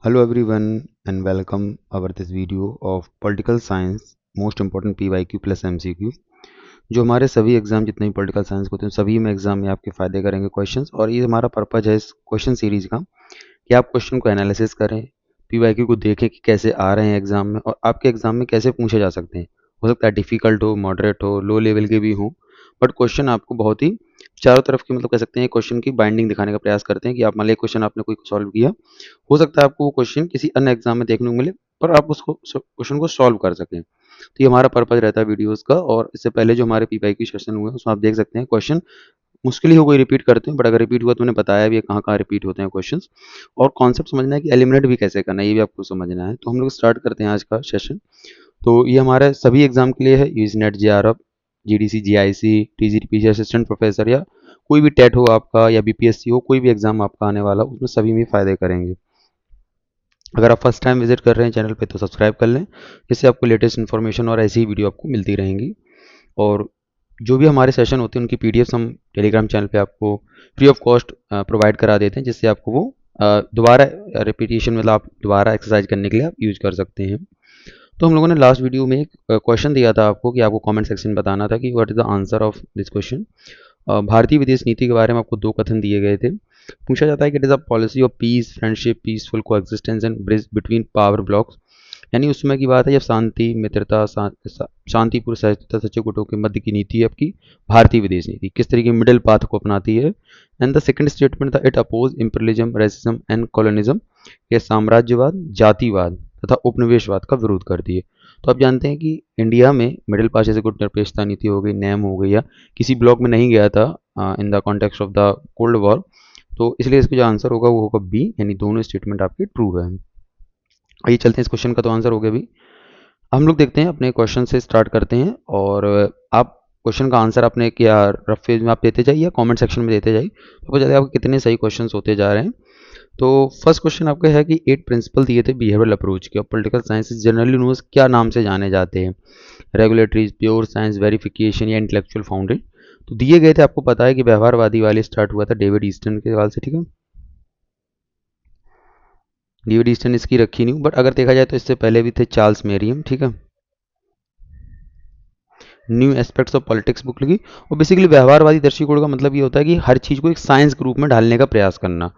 Hello everyone and welcome our this video of political science most important PYQ plus MCQ। जो हमारे सभी exam जितने भी political science होते हैं सभी में एग्जाम में आपके फायदे करेंगे क्वेश्चंस। और ये हमारा पर्पज है इस क्वेश्चन सीरीज का कि आप क्वेश्चन को एनालिसिस करें, PYQ को देखें कि कैसे आ रहे हैं एग्जाम में और आपके एग्जाम में कैसे पूछे जा सकते हैं। हो सकता है डिफिकल्ट हो, मॉडरेट हो, लो लेवल के भी हों, बट क्वेश्चन आपको बहुत ही चारों तरफ की कह सकते हैं क्वेश्चन की बाइंडिंग दिखाने का प्रयास करते हैं कि आप मान लीजिए क्वेश्चन आपने कोई सॉल्व किया, हो सकता है आपको वो क्वेश्चन किसी अन्य एग्जाम में देखने को मिले पर आप उसको क्वेश्चन को सॉल्व कर सकें। तो ये हमारा पर्पज रहता है वीडियोस का। और इससे पहले जो हमारे PYQ सेशन हुए उसमें आप देख सकते हैं क्वेश्चन मुश्किल ही हो कोई रिपीट करते हैं, बट अगर रिपीट हुआ तो उन्हें बताया भी है कहाँ कहाँ रिपीट होते हैं क्वेश्चंस। और कॉन्सेप्ट समझना है कि एलिमिनेट भी कैसे करना है ये भी आपको समझना है। तो हम लोग स्टार्ट करते हैं आज का सेशन। तो ये हमारे सभी एग्जाम के लिए है, UG NET, JRF, GDC, GIC, TGT assistant professor या कोई भी टेट हो आपका या BPSC हो, कोई भी एग्जाम आपका आने वाला उसमें सभी में फायदे करेंगे। अगर आप फर्स्ट टाइम विजिट कर रहे हैं चैनल पे तो सब्सक्राइब कर लें, जिससे आपको लेटेस्ट इन्फॉर्मेशन और ऐसी ही वीडियो आपको मिलती रहेंगी। और जो भी हमारे सेशन होते हैं उनकी PDFs हम टेलीग्राम चैनल पे आपको फ्री ऑफ कॉस्ट प्रोवाइड करा देते हैं, जिससे आपको वो दोबारा रिपीटिशन मतलब आप दोबारा एक्सरसाइज करने के लिए आप यूज कर सकते हैं। तो हम लोगों ने लास्ट वीडियो में एक क्वेश्चन दिया था आपको कि आपको कमेंट सेक्शन में बताना था कि what is the answer of this question. भारतीय विदेश नीति के बारे में आपको दो कथन दिए गए थे। पूछा जाता है कि it is a policy of peace, friendship, peaceful coexistence and bridge between power blocks. यानी उस समय की बात है जब शांति, मित्रता, शांतिपूर्ण सहिष्णुता, सच्चे गुटों के मध्य की नीति है आपकी भारतीय विदेश नीति, किस तरीके मिडिल पाथ को अपनाती है। एंड द सेकंड स्टेटमेंट था it oppose imperialism, racism and colonialism, ये साम्राज्यवाद, जातिवाद तथा उपनिवेशवाद का विरोध करती है। तो आप जानते हैं कि इंडिया में मिडिल पाथ जैसे गुटनिरपेक्षता नीति हो गई, नेम हो गई, या किसी ब्लॉक में नहीं गया था in the context of the cold war. तो इसलिए इसका जो आंसर होगा वो होगा बी, यानी दोनों स्टेटमेंट आपकी ट्रू है। आइए चलते हैं, इस क्वेश्चन का तो आंसर हो गया भी। हम लोग देखते हैं अपने क्वेश्चन से स्टार्ट करते हैं। और आप क्वेश्चन का आंसर आपने क्या रफ पेज में आप देते जाइए या कमेंट सेक्शन में देते जाइए, तो पता चलेगा आपके कितने सही क्वेश्चन होते जा रहे हैं। तो फर्स्ट क्वेश्चन आपका है कि 8 प्रिंसिपल दिए थे बिहेवियरल अप्रोच के और पॉलिटिकल साइंसेज जनरली नोज क्या नाम से जाने जाते हैं, रेगुलेटरीज, प्योर साइंस, वेरिफिकेशन या इंटेलेक्चुअल फाउंडेशन। तो दिए गए थे, आपको पता है कि व्यवहारवादी वाले स्टार्ट हुआ था डेविड ईस्टन के सवाल से, ठीक है। डेविड ईस्टन इसकी रखी नहीं, बट अगर देखा जाए तो इससे पहले भी थे चार्ल्स मेरियम, ठीक है। New aspects of politics book लिखी। और बेसिकली व्यवहारवादी दृष्टिकोण का मतलब ये होता है कि हर चीज़ को एक साइंस के रूप में ढालने का प्रयास करना।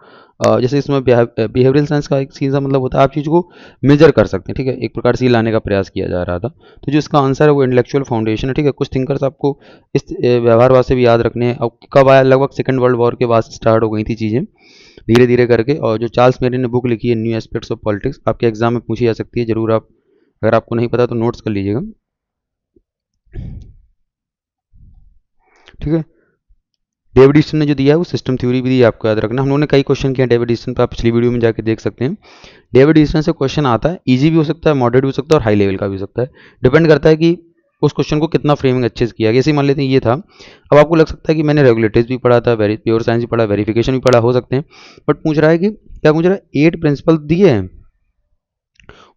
जैसे इसमें बिहेवियरल साइंस का एक सीधा मतलब होता है आप चीज़ को मेजर कर सकते हैं, ठीक है, एक प्रकार से ये लाने का प्रयास किया जा रहा था। तो जो इसका आंसर है वो इंटेलेक्चुअल फाउंडेशन है, ठीक है। कुछ थिंकर्स आपको इस व्यवहारवाद से भी याद रखने हैं। और कब आया, लगभग सेकंड वर्ल्ड वॉर के बाद स्टार्ट हो गई थी चीज़ें धीरे धीरे करके। और जो चार्ल्स मेरियन ने बुक लिखी है न्यू एस्पेक्ट्स ऑफ पॉलिटिक्स, आपके एग्जाम में पूछी जा सकती है, जरूर आप अगर आपको नहीं पता तो नोट्स कर लीजिएगा, ठीक है। डेविड ईस्टन ने जो दिया है वो सिस्टम थ्योरी भी दी है, आपको याद रखना। हम लोगों ने कई क्वेश्चन किए डेविड ईस्टन पर, आप पिछली वीडियो में जाके देख सकते हैं। डेविड ईस्टन से क्वेश्चन आता है, इजी भी हो सकता है, मॉडरेट भी हो सकता है और हाई लेवल का भी हो सकता है। डिपेंड करता है कि उस क्वेश्चन को कितना फ्रेमिंग अच्छे से किया गया। जैसे मान लेते हैं ये था, अब आपको लग सकता है कि मैंने रेगुलेटरीज भी पढ़ा था, वेरी प्योर साइंस भी पढ़ा, वेरिफिकेशन भी पढ़ा, हो सकते हैं। बट पूछ रहा है कि क्या पूछ रहा है, 8 प्रिंसिपल दिए हैं,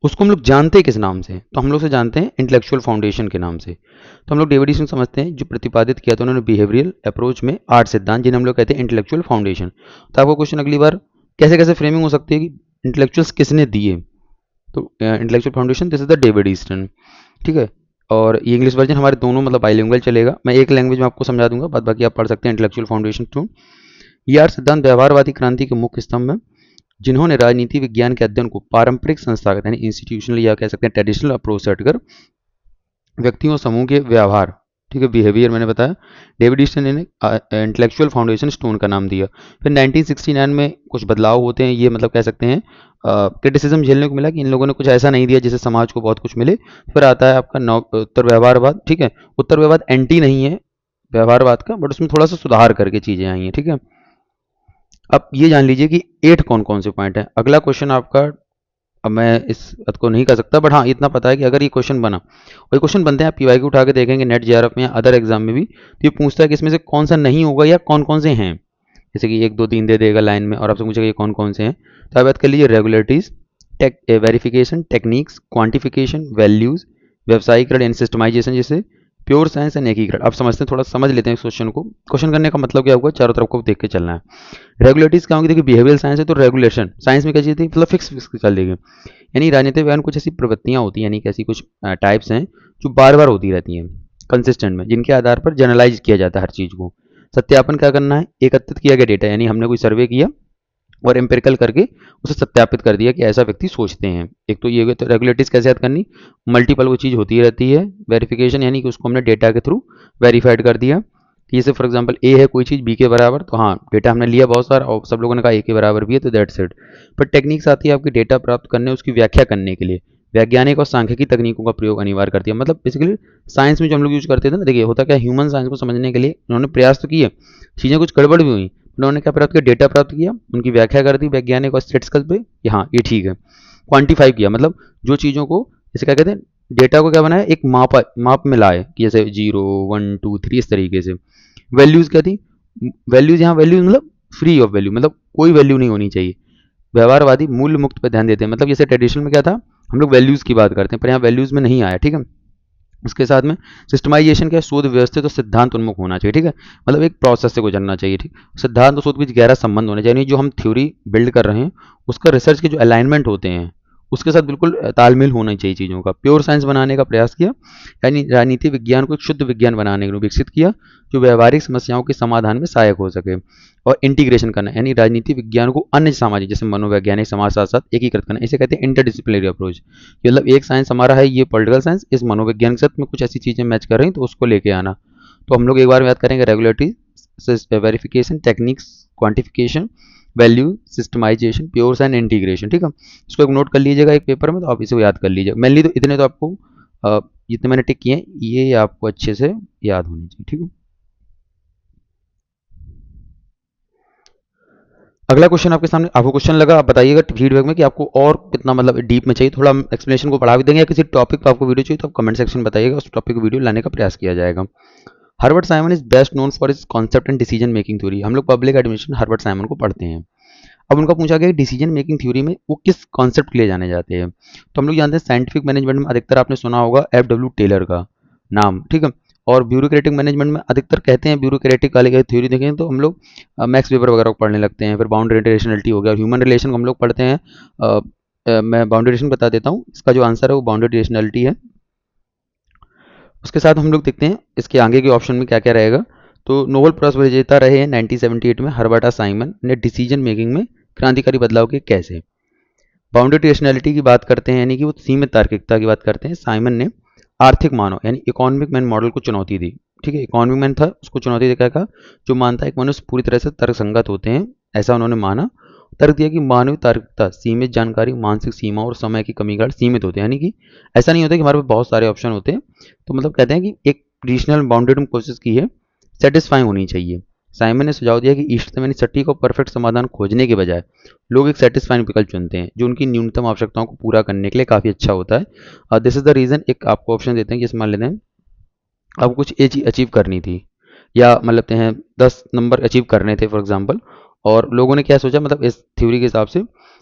उसको हम लोग जानते हैं किस नाम से, तो हम लोग से जानते हैं इंटेलेक्चुअल फाउंडेशन के नाम से। तो हम लोग डेविड ईस्टन समझते हैं जो प्रतिपादित किया था उन्होंने बिहेवियरल अप्रोच में 8 सिद्धांत, जिन्हें हम लोग कहते हैं इंटेलेक्चुअल फाउंडेशन। तो आपको क्वेश्चन अगली बार कैसे कैसे फ्रेमिंग हो सकती है कि इंटेलेक्चुअल्स किसने दिए, तो intellectual foundation this is the David Easton, ठीक है। और ये इंग्लिश वर्जन हमारे दोनों मतलब बाइलिंगुअल चलेगा, मैं एक लैंग्वेज में आपको समझा दूंगा, बाद बाकी आप पढ़ सकते हैं इंटेलेक्चुअल फाउंडेशन टू। ये 8 सिद्धांत व्यवहारवादी क्रांति के मुख्य स्तंभ हैं, जिन्होंने राजनीति विज्ञान के अध्ययन को पारंपरिक संस्थागत यानी इंस्टीट्यूशनल या कह सकते हैं ट्रेडिशनल अप्रोच से हटकर व्यक्तियों समूह के व्यवहार, ठीक है, बिहेवियर मैंने बताया, डेविड ईस्टन ने इंटेलेक्चुअल फाउंडेशन स्टोन का नाम दिया। फिर 1969 में कुछ बदलाव होते हैं, ये मतलब कह सकते हैं क्रिटिसिज्म झेलने को मिला कि इन लोगों ने कुछ ऐसा नहीं दिया जिससे समाज को बहुत कुछ मिले। फिर आता है आपका उत्तर व्यवहारवाद, ठीक है। उत्तर व्यवहार एंटी नहीं है व्यवहारवाद का, बट उसमें थोड़ा सा सुधार करके चीजें आई हैं, ठीक है। अब ये जान लीजिए कि 8 कौन कौन से पॉइंट हैं। अगला क्वेश्चन आपका, अब मैं इस बात को नहीं कर सकता, बट हाँ इतना पता है कि अगर ये क्वेश्चन बना, और ये क्वेश्चन बनते हैं, आप PYQ उठा के देखेंगे नेट, JRF में या अदर एग्जाम में भी, तो ये पूछता है कि इसमें से कौन सा नहीं होगा या कौन कौन से हैं। जैसे कि 1 2 3 दे देगा लाइन में और आपसे पूछेगा ये कौन कौन से हैं। तो आप बात कर लीजिए regulatories, verification, techniques, quantification, values, व्यवसायीकरण एंड सिस्टमाइजेशन, जैसे प्योर साइंस एंड एकीकरण। आप समझते हैं, थोड़ा समझ लेते हैं इस क्वेश्चन को। क्वेश्चन करने का मतलब क्या होगा, चारों तरफ को देख के चलना है। रेगुलेटरीज क्या होंगी, देखिए बिहेवियरल साइंस है तो रेगुलेशन, साइंस में क्या चीज़ थी, मतलब फिक्स फिक्स चल देगी। यानी राजनीतिक विज्ञान कुछ ऐसी प्रवृत्तियां होती हैं, यानी कि ऐसी कुछ टाइप्स हैं जो बार बार होती रहती हैं कंसिस्टेंट में, जिनके आधार पर जनरलाइज किया जाता है हर चीज़ को। सत्यापन क्या करना है, एकत्रित किया गया डेटा, यानी हमने कोई सर्वे किया और एम्पिरिकल करके उसे सत्यापित कर दिया कि ऐसा व्यक्ति सोचते हैं। एक तो ये तो रेगुलेटरीज कैसे याद करनी, मल्टीपल वो चीज़ होती रहती है। वेरिफिकेशन यानी कि उसको हमने डेटा के थ्रू वेरीफाइड कर दिया कि जैसे फॉर एग्जांपल ए है कोई चीज़ बी के बराबर, तो हाँ डेटा हमने लिया बहुत सारा और सब लोगों ने कहा ए के बराबर भी है, तो दैट्स इट। पर टेक्निक्स आती है आपकी डेटा प्राप्त करने, उसकी व्याख्या करने के लिए वैज्ञानिक और सांख्यिकी तकनीकों का प्रयोग अनिवार्य करती है। मतलब बेसिकली साइंस में जो हम लोग यूज करते थे ना, देखिए होता क्या, ह्यूमन साइंस को समझने के लिए उन्होंने प्रयास तो किए, चीज़ें कुछ गड़बड़ भी हुई, उन्होंने क्या प्राप्त किया, डेटा प्राप्त किया, उनकी व्याख्या कर दी वैज्ञानिक और स्टेटिस्टिकल पे कि हाँ ये ठीक है, क्वांटिफाई किया, मतलब जो चीज़ों को जैसे क्या कहते हैं, डेटा को क्या बनाया, एक माप में लाए कि जैसे 0 1 2 3 इस तरीके से। वैल्यूज़ क्या थी, वैल्यूज़, यहाँ वैल्यूज मतलब फ्री ऑफ वैल्यू, मतलब कोई वैल्यू नहीं होनी चाहिए। व्यवहारवादी मूल्य मुक्त पर ध्यान देते हैं, मतलब जैसे ट्रेडिशनल में क्या था, हम लोग वैल्यूज़ की बात करते हैं, पर यहाँ वैल्यूज़ में नहीं आया, ठीक है। उसके साथ में सिस्टमाइजेशन क्या, शोध व्यवस्थित और सिद्धांत उन्मुख होना चाहिए, ठीक है, मतलब एक प्रोसेस से गुजरना चाहिए, ठीक। सिद्धांत और शोध के बीच गहरा संबंध होना चाहिए, जो हम थ्योरी बिल्ड कर रहे हैं उसका रिसर्च के जो अलाइनमेंट होते हैं उसके साथ बिल्कुल तालमेल होना चाहिए चीज़ों का। प्योर साइंस बनाने का प्रयास किया, यानी राजनीति विज्ञान को एक शुद्ध विज्ञान बनाने के लिए विकसित किया जो व्यवहारिक समस्याओं के समाधान में सहायक हो सके। और इंटीग्रेशन करना, यानी राजनीति विज्ञान को अन्य सामाजिक जैसे मनोवैज्ञानिक समाज साथ एकीकृत करना, इसे कहते हैं इंटरडिसिप्लिनरी अप्रोच। मतलब एक साइंस हमारा है ये पॉलिटिकल साइंस, इस मनोविज्ञान के साथ में कुछ ऐसी चीज़ें मैच कर रही हैं तो उसको लेके आना। तो हम लोग एक बार याद करेंगे, regulatory, verification, techniques, quantification, value, systemisation, pure and integration, ठीक है। इसको एक नोट कर लीजिएगा एक पेपर में, तो आप इसे याद कर लीजिएगा। मेनली तो इतने तो आपको जितने मैंने टिक किए हैं ये आपको अच्छे से याद होने चाहिए, ठीक है। अगला क्वेश्चन आपके सामने, आपको क्वेश्चन लगा आप बताइएगा फीडबैक में कि आपको और कितना मतलब डीप में चाहिए, थोड़ा एक्सप्लेनेशन को बढ़ा भी देंगे, या किसी टॉपिक पर आपको वीडियो चाहिए तो आप कमेंट सेक्शन में बताइएगा, उस टॉपिक को वीडियो लाने का प्रयास किया जाएगा। Herbert Simon is best known for is concept and decision making theory. हम लोग पब्लिक एडमिनिस्ट्रेशन हर्बर्ट साइमन को पढ़ते हैं। अब उनका पूछा गया डिसीजन मेकिंग थ्योरी में वो किस कॉन्सेप्ट के लिए जाने जाते हैं, तो हम लोग जानते हैं साइंटिफिक मैनेजमेंट में अधिकतर आपने सुना होगा F.W. टेलर का नाम, ठीक है। और ब्यूरोक्रेटिक मैनेजमेंट में अधिकतर कहते हैं ब्यूरोक्रेटिक वाले की थ्योरी देखें तो हम लोग मैक्स वेबर वगैरह को पढ़ने लगते हैं। फिर बाउंड्री रिलेशनलिटी हो गया, ह्यूमन रिलेशन हम लोग पढ़ते हैं। मैं बाउंड्री रिलेशन बता देता हूँ, इसका जो आंसर है वो बाउंड्री रिलेशनलिटी है। उसके साथ हम लोग देखते हैं इसके आगे के ऑप्शन में क्या क्या रहेगा। तो नोबेल प्राइज विजेता रहे हैं 1978 में हर्बर्टा साइमन ने डिसीजन मेकिंग में क्रांतिकारी बदलाव के कैसे। बाउंडेड रेशनैलिटी की बात करते हैं, यानी कि वो सीमित तार्किकता की बात करते हैं। साइमन ने आर्थिक मानव यानी इकोनॉमिक मैन मॉडल को चुनौती दी, ठीक है। इकोनॉमिक मैन था, उसको चुनौती दे क्या कहा, जो मानता है कि मनुष्य पूरी तरह से तर्कसंगत होते हैं, ऐसा उन्होंने माना। तर्क दिया कि मानवीय तार्किकता, सीमित जानकारी, मानसिक सीमा और समय की कमी कारण सीमित होते हैं, यानी कि ऐसा नहीं होता कि हमारे पास बहुत सारे ऑप्शन होते हैं। तो मतलब कहते हैं कि एक रीजनल बाउंडेड कोशिश की है, सेटिस्फाइंग होनी चाहिए। साइमन ने सुझाव दिया कि इष्टतम यानी सटीक और परफेक्ट समाधान खोजने के बजाय लोग एक सेटिस्फाइंग विकल्प चुनते हैं जो उनकी न्यूनतम आवश्यकताओं को पूरा करने के लिए काफ़ी अच्छा होता है। This is the reason. एक आपको ऑप्शन देते हैं, जैसे मान लेते हैं आपको कुछ एज अचीव करनी थी, या मतलब लेते हैं 10 नंबर अचीव करने थे फॉर एग्जांपल, और लोगों ने क्या सोचा, मतलब इस थ्योरी के हिसाब से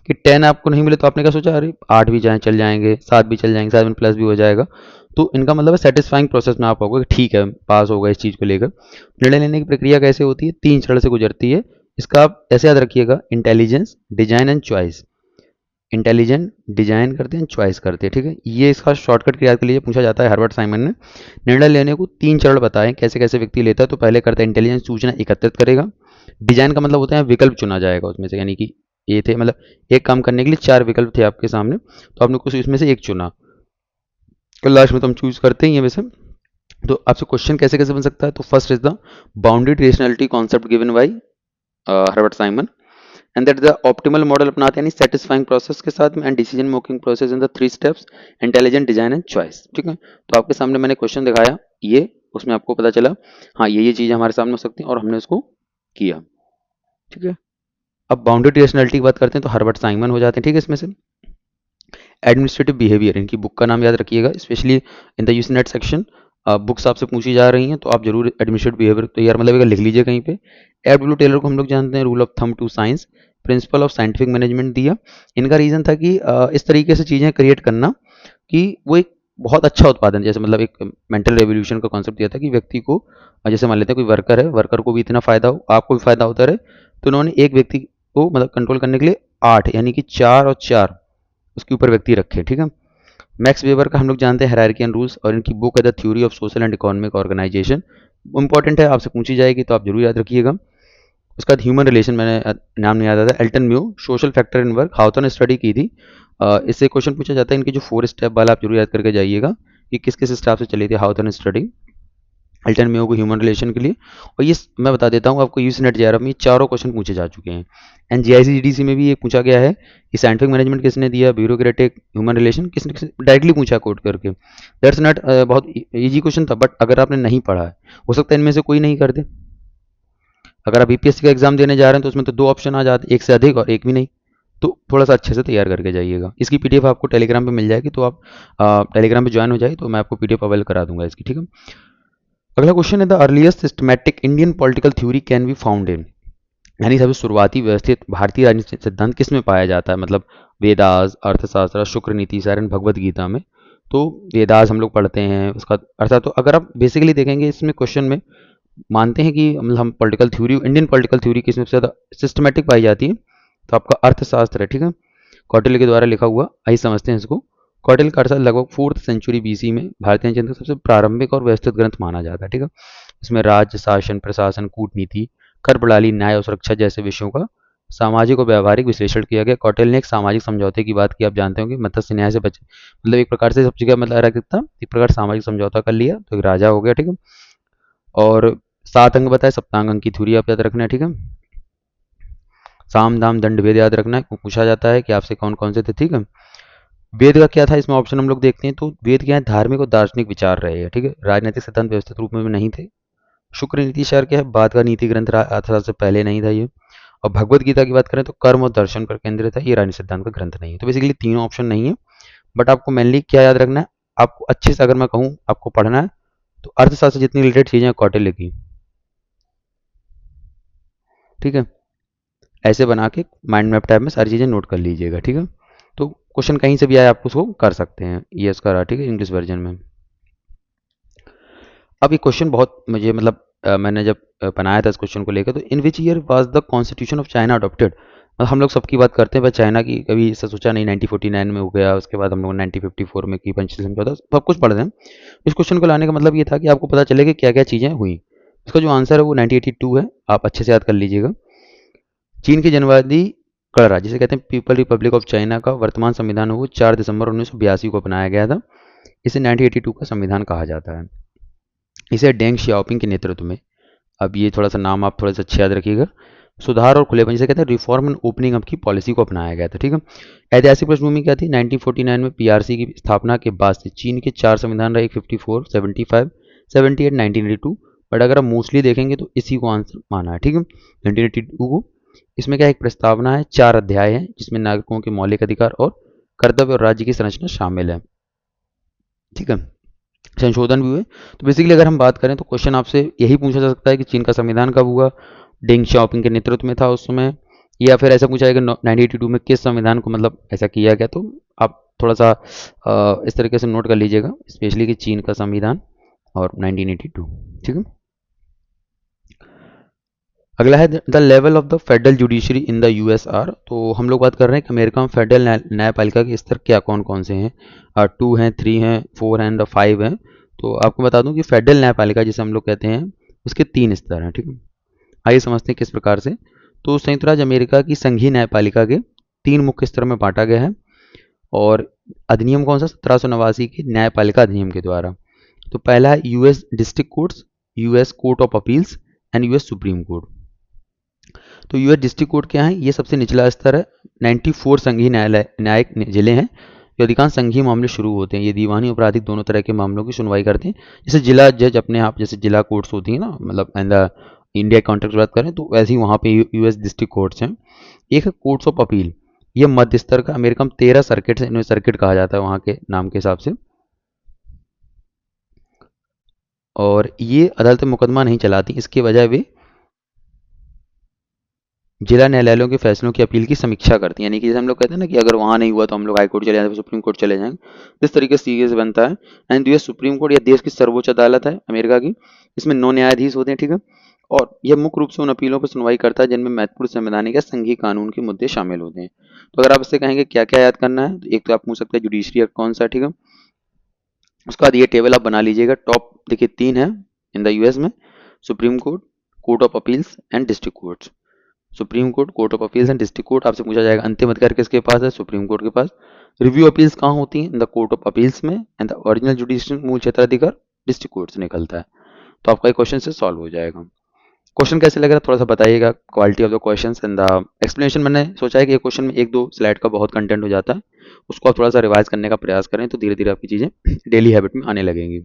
कि 10 आपको नहीं मिले तो आपने क्या सोचा, अरे 8 भी जाए चल जाएंगे, 7 भी चल जाएंगे, 7 प्लस भी हो जाएगा। तो इनका मतलब है सेटिस्फाइंग प्रोसेस में आप होगा कि ठीक है पास होगा इस चीज़ को लेकर। निर्णय लेने की प्रक्रिया कैसे होती है, 3 चरण से गुजरती है। इसका आप ऐसे याद रखिएगा, intelligence, design and choice. Intelligent design करते हैं, चॉइस करते हैं, ठीक है। ये इसका शॉर्टकट क्रिया के लिए पूछा जाता है। हर्बर्ट साइमन ने निर्णय लेने को 3 चरण बताए, कैसे कैसे व्यक्ति लेता है। तो पहले करता है इंटेलिजेंस, सूचना एकत्रित करेगा। डिजाइन का मतलब होता है विकल्प चुना जाएगा उसमें से, यानी कि ये थे मतलब एक काम करने के लिए 4 विकल्प थे आपके सामने, तो आपने कुछ इसमें से एक चुना, तो लास्ट में तो हम चूज करते ही हैं वैसे। तो आपसे क्वेश्चन कैसे कैसे बन सकता है, तो first is the bounded rationality concept given by Herbert Simon, and that the optimal model अपनाते हैं, यानी सेटिस्फाइंग प्रोसेस के साथ में, and decision making process in the 3 steps, intelligent, design and choice, ठीक है। तो आपके सामने मैंने क्वेश्चन दिखाया, ये उसमें आपको पता चला हाँ ये चीज़ें हमारे सामने हो सकती हैं और हमने उसको किया, ठीक है। अब बाउंडेड रेशनलिटी की बात करते हैं तो हर्बर्ट साइमन हो जाते हैं, ठीक है। इसमें से एडमिनिस्ट्रेटिव बिहेवियर, इनकी बुक का नाम याद रखिएगा, specially in the UGC NET section books आपसे पूछी जा रही हैं तो आप जरूर एडमिनिस्ट्रेटिव बिहेवियर तो यार मतलब लिख लीजिए कहीं पे। F.W. टेलर को हम लोग जानते हैं, rule of thumb to science, principle of scientific management दिया। इनका रीज़न था कि इस तरीके से चीज़ें क्रिएट करना कि वो एक बहुत अच्छा उत्पादन, जैसे मतलब एक मेंटल रेवोल्यूशन का कॉन्सेप्ट दिया था कि व्यक्ति को, जैसे मान लेते हैं कोई वर्कर है, वर्कर को भी इतना फायदा हो, आपको भी फायदा होता रहे, तो उन्होंने एक व्यक्ति को मतलब कंट्रोल करने के लिए 8 यानी कि 4 और 4 उसके ऊपर व्यक्ति रखे। ठीक है। मैक्स वेबर का हम लोग जानते हैं हायरार्कियन रूल्स, और इनकी बुक है the theory of social and economic organisation, important है, आपसे पूछी जाएगी तो आप जरूर याद रखिएगा। उसका बाद ह्यूमन रिलेशन, मैंने नाम नहीं याद आता, Elton Mayo, social factor in work, Hawthorne study की थी। इससे क्वेश्चन पूछा जाता है, इनकी जो 4 स्टेप वाला आप जरूर याद करके जाइएगा कि किस किस स्टेप से चली थी हाउथन स्टडी एल्टन म्यू को ह्यूमन रिलेशन के लिए। और ये मैं बता देता हूँ आपको, यूसी नेट जेआरएफ में 4 क्वेश्चन पूछे जा चुके हैं। एंड जीआईसी में भी ये पूछा गया है कि साइंटिफिक मैनेजमेंट किसने दिया, ब्यूरोक्रेटिक, ह्यूमन रिलेशन, किसने डायरेक्टली पूछा कोट करके। दैट्स नॉट बहुत इजी क्वेश्चन था, बट अगर आपने नहीं पढ़ा है, हो सकता है इनमें से कोई नहीं कर दे। अगर आप यूपीएससी का एग्जाम देने जा रहे हैं तो उसमें तो 2 ऑप्शन आ जाते, एक से अधिक और एक भी नहीं। तो थोड़ा सा अच्छे से तैयार करके जाइएगा। इसकी पीडीएफ आपको टेलीग्राम पे मिल जाएगी, तो आप टेलीग्राम पे ज्वाइन हो जाए तो मैं आपको पीडीएफ अवेल करा दूंगा इसकी। ठीक है। अगला क्वेश्चन है, the earliest systematic Indian political theory can be found in, यानी सबसे शुरुआती व्यवस्थित भारतीय राजनीतिक सिद्धांत किस में पाया जाता है, मतलब वेदास, अर्थशास्त्र, शुक्र नीति सारण, भगवद गीता में। तो वेदास हम लोग पढ़ते हैं, उसका अर्थात तो अगर आप बेसिकली देखेंगे इसमें क्वेश्चन में मानते हैं कि मतलब हम political theory, Indian political theory किस में सबसे ज़्यादा सिस्टमेटिक पाई जाती है, तो आपका अर्थशास्त्र है। ठीक है। कौटिल्य के द्वारा लिखा हुआ, आइए समझते हैं इसको। कौटिल्य का अर्थशास्त्र लगभग 4th सेंचुरी बीसी में भारतीय जनता का सबसे प्रारंभिक और व्यवस्थित ग्रंथ माना जाता है। ठीक है। इसमें राज्य शासन, प्रशासन, कूटनीति, कर प्रणाली, न्याय और सुरक्षा जैसे विषयों का सामाजिक और व्यवहारिक विश्लेषण किया गया। कौटिल्य ने एक सामाजिक समझौते की बात की, आप जानते होंगे, मत्स्य न्याय से बचे, मतलब एक प्रकार से सब जगह मतलब रख देता, एक प्रकार सामाजिक समझौता कर लिया तो एक राजा हो गया। ठीक है। और 7 अंग बताए, सप्तांग अंग की थ्योरी आप याद रखना है। ठीक है। साम दाम दंड भेद याद रखना है, पूछा जाता है कि आपसे कौन कौन से थे। ठीक है। वेद का क्या था, इसमें ऑप्शन हम लोग देखते हैं तो वेद क्या है, धार्मिक और दार्शनिक विचार रहे हैं। ठीक है। राजनीतिक सिद्धांत व्यवस्थित रूप में भी नहीं थे। शुक्र नीति शार क्या है, बाद का नीति ग्रंथ अर्थशास्त्र से पहले नहीं था ये। और भगवत गीता की बात करें तो कर्म और दर्शन पर केंद्रित है, ये राजनीतिक सिद्धांत का ग्रंथ नहीं है। तो बेसिकली तीनों ऑप्शन नहीं है, बट आपको मेनली क्या याद रखना है, आपको अच्छे से अगर मैं कहूँ आपको पढ़ना है तो अर्थशास्त्र जितनी रिलेटेड चीजें कौटिल्य की। ठीक है। ऐसे बना के माइंड मैप टैब में सारी चीजें नोट कर लीजिएगा। ठीक है। तो क्वेश्चन कहीं से भी आए आप उसको कर सकते हैं, यस करा। ठीक है। इंग्लिश वर्जन में अब ये क्वेश्चन बहुत मुझे मतलब मैंने जब बनाया था इस क्वेश्चन को लेकर, तो in which year was the constitution of China adopted. हम लोग सबकी बात करते हैं, पर चाइना की कभी इससे सोचा नहीं, 1949 में हो गया, उसके बाद हम लोग 1954 में की पंचशील समझौता, सब कुछ पढ़ रहे हैं। इस क्वेश्चन को लाने का मतलब ये था कि आपको पता चले कि क्या क्या चीज़ें हुई। इसका जो आंसर है वो 1982 है, आप अच्छे से याद कर लीजिएगा। चीन के जनवादी गणराज्य जिसे कहते हैं पीपल रिपब्लिक ऑफ चाइना का वर्तमान संविधान वो 4 दिसंबर 1982 को बनाया गया था। इसे 1982 का संविधान कहा जाता है। इसे डेंग शियाओपिंग के नेतृत्व में, अब ये थोड़ा सा नाम आप थोड़ा सा अच्छा याद रखिएगा, सुधार और खुलेपन जिसे कहते हैं रिफॉर्म एंड ओपनिंग अप की पॉलिसी को अपनाया गया था। ठीक है। ऐतिहासिक पृष्ठभूमि क्या थी, 1949 में पीआरसी की स्थापना के बाद से चीन के 4 संविधान रहे, 54, 75, 78, 1982। बट अगर आप मोस्टली देखेंगे तो इसी को आंसर माना है। ठीक है। 1982 को। इसमें क्या एक प्रस्तावना है, 4 अध्याय हैं, जिसमें नागरिकों के मौलिक अधिकार और कर्तव्य और राज्य की संरचना शामिल है। ठीक है। संशोधन भी हुए। तो बेसिकली अगर हम बात करें तो क्वेश्चन आपसे यही पूछा जा सकता है कि चीन का संविधान कब हुआ, डेंग शाओपिंग के नेतृत्व में था उस समय, या फिर ऐसा पूछा जाएगा 1982 में किस संविधान को मतलब ऐसा किया गया। तो आप थोड़ा सा इस तरीके से नोट कर लीजिएगा, स्पेशली कि चीन का संविधान और 1982। ठीक है। अगला है the level of the federal judiciary in the USR. तो हम लोग बात कर रहे हैं कि अमेरिका में फेडरल न्यायपालिका के स्तर क्या कौन कौन से हैं, 2 हैं, 3 हैं, 4 हैं, 5 हैं। तो आपको बता दूं कि फेडरल न्यायपालिका जिसे हम लोग कहते हैं उसके 3 स्तर हैं। ठीक है। आइए समझते हैं किस प्रकार से। तो संयुक्त राज्य अमेरिका की संघीय न्यायपालिका के 3 मुख्य स्तर में बांटा गया है। और अधिनियम कौन सा, 1789 के न्यायपालिका अधिनियम के द्वारा। तो पहला है US district courts, US court of appeals and US supreme court. तो यूएस डिस्ट्रिक्ट कोर्ट क्या है, ये सबसे निचला स्तर है। 94 संघीय न्यायिक जिले हैं जो अधिकांश संघीय मामले शुरू होते हैं। ये दीवानी आपराधिक दोनों तरह के मामलों की सुनवाई करते हैं। जैसे जिला जज अपने आप, जैसे जिला कोर्ट्स होती है ना, मतलब इन द इंडिया कॉन्टेक्स्ट की बात करें तो वैसे ही वहाँ पे यूएस डिस्ट्रिक्ट कोर्ट्स हैं। एक है कोर्ट्स ऑफ अपील, ये मध्य स्तर का, अमेरिका में 13 सर्किट है, इन्हें सर्किट कहा जाता है वहाँ के नाम के हिसाब से। और ये अदालत में मुकदमा नहीं चलाती, इसके बजाय वे जिला न्यायालयों के फैसलों की अपील की समीक्षा करती है, यानी कि जैसे हम लोग कहते हैं ना कि अगर वहाँ नहीं हुआ तो हम लोग हाई कोर्ट चले जाएंगे, सुप्रीम कोर्ट चले जाएंगे, इस तरीके से सीरियस बनता है। एंड यूएस सुप्रीम कोर्ट या देश की सर्वोच्च अदालत है अमेरिका की, इसमें 9 न्यायाधीश होते हैं, ठीक है। और यह मुख्य रूप से उन अपीलों पर सुनवाई करता है जिनमें महत्वपूर्ण संवैधानिक या संघीय कानून के मुद्दे शामिल होते हैं। तो अगर आप इससे कहेंगे क्या क्या याद करना है, तो एक तो आप पूछ सकते हैं जुडिशरी एक्ट कौन सा है, ठीक है। उसके बाद ये टेबल आप बना लीजिएगा। टॉप देखिए 3 है इन द यूएस में, supreme court, court of appeals and district courts. Supreme court, court of appeals and district court, आपसे पूछा जाएगा अंतिम अधिकार किसके पास है, सुप्रीम कोर्ट के पास। रिव्यू अपील्स कहाँ होती हैं, in the court of appeals में। एंड द ओरिजिनल जुडिशियल मूल क्षेत्राधिकार डिस्ट्रिक्ट कोर्ट से निकलता है। तो आपका क्वेश्चन से सॉल्व हो जाएगा। क्वेश्चन कैसे लग रहा है थोड़ा सा बताइएगा, quality of the question and the explanation. मैंने सोचा है कि एक क्वेश्चन में 1-2 स्लाइड का बहुत कंटेंट हो जाता है, उसको आप थोड़ा सा रिवाइज करने का प्रयास करें तो धीरे धीरे आपकी चीज़ें डेली हैबिट में आने लगेंगी।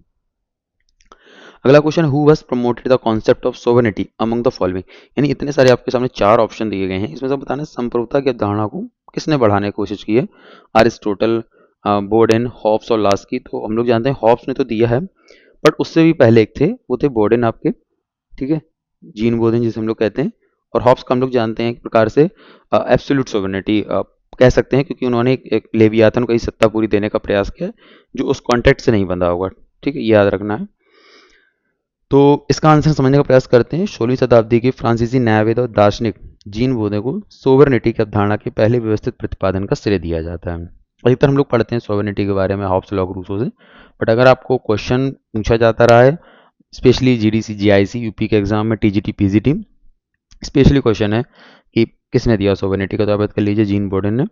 अगला question, who was promoted the concept of sovereignty among the following, यानी इतने सारे आपके सामने 4 ऑप्शन दिए गए हैं, इसमें से बताना है संप्रभुता की अवधारणा को किसने बढ़ाने की कोशिश की है। अरिस्टोटल, बोर्डेन, हॉब्स और लास्की। तो हम लोग जानते हैं हॉब्स ने तो दिया है, बट उससे भी पहले एक थे, वो थे बोर्डेन आपके, ठीक है, जीन बोर्डेन जिसे हम लोग कहते हैं। और हॉब्स का हम लोग जानते हैं एक प्रकार से एब्सोल्यूट सोवरेनिटी कह सकते हैं, क्योंकि उन्होंने एक लेवियाथन को ही सत्ता पूरी देने का प्रयास किया जो उस कॉन्टेक्ट से नहीं बंधा होगा, ठीक है, याद रखना है। तो इसका आंसर समझने का प्रयास करते हैं। 16वीं शताब्दी के फ्रांसीसी न्यायविद और दार्शनिक जीन बोधे को सोवरेनिटी की अवधारणा के पहले व्यवस्थित प्रतिपादन का श्रेय दिया जाता है। अधिकतर हम लोग पढ़ते हैं सोवरेनिटी के बारे में हॉब्स लॉ रूसो से, बट अगर आपको क्वेश्चन पूछा जाता रहा है, स्पेशली जीडीसी जीआईसी यूपी के एग्जाम में, टीजीटी पीजीटी, स्पेशली क्वेश्चन है कि किसने दिया सोवरेनिटी का, तो आप याद कर लीजिए जीन बोर्डन ने।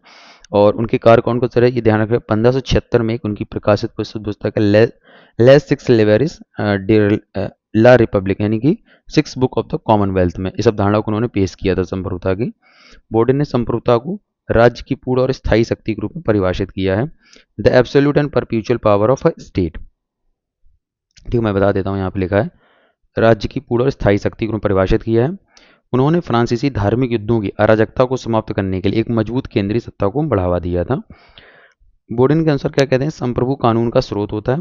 और उनके कार्य कौन कौन से रहे ये ध्यान रखें। 1576 में एक उनकी प्रकाशित पुस्तक है लेस सिक्स लेवेरिस ला रिपब्लिक, यानी कि 6 बुक ऑफ द कॉमनवेल्थ में इस अवधारणा को उन्होंने पेश किया था संप्रभुता की। बोर्डन ने संप्रभुता को राज्य की पूर्ण और स्थायी शक्ति के रूप में परिभाषित किया है, the absolute and perpetual power of a state. ठीक, मैं बता देता हूँ, यहाँ पे लिखा है राज्य की पूर्ण और स्थायी शक्ति को परिभाषित किया है। उन्होंने फ्रांसीसी धार्मिक युद्धों की अराजकता को समाप्त करने के लिए एक मजबूत केंद्रीय सत्ता को बढ़ावा दिया था। बोर्डन के अनुसार क्या कहते हैं, संप्रभु कानून का स्रोत होता है,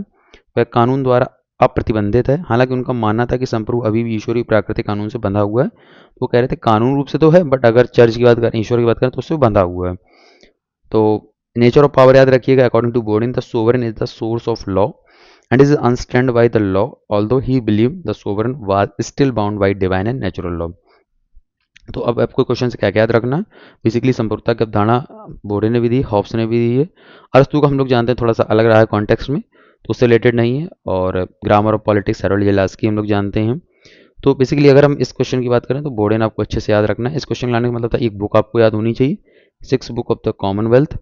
वह कानून द्वारा अप्रतिबंधित है। हालांकि उनका मानना था कि संप्रभु अभी भी ईश्वरीय प्राकृतिक कानून से बंधा हुआ है, तो वो कह रहे थे कानून रूप से तो है, बट अगर चर्च की बात करें, ईश्वर की बात करें, तो उससे बंधा हुआ है। तो नेचर ऑफ पावर याद रखिएगा, according to Bodin the sovereign is the source of law and is unstained by the law, although he believed the sovereign was still bound by divine and natural law। तो अब आपको question से क्या क्या याद रखना है, बेसिकली संप्रभुता की अवधारणा बोर्डे ने भी दी, हॉब्स ने भी दी है। अरस्तु का हम लोग जानते हैं थोड़ा सा अलग रहा है कॉन्टेक्स्ट में, तो उससे रिलेटेड नहीं है। और ग्रामर ऑफ पॉलिटिक्स हैरोल्ड जेलास्की हम लोग जानते हैं। तो बेसिकली अगर हम इस क्वेश्चन की बात करें तो बोर्डे ने आपको अच्छे से याद रखना है। इस क्वेश्चन लाने का मतलब था एक बुक आपको याद होनी चाहिए, 6 बुक ऑफ द कॉमनवेल्थ।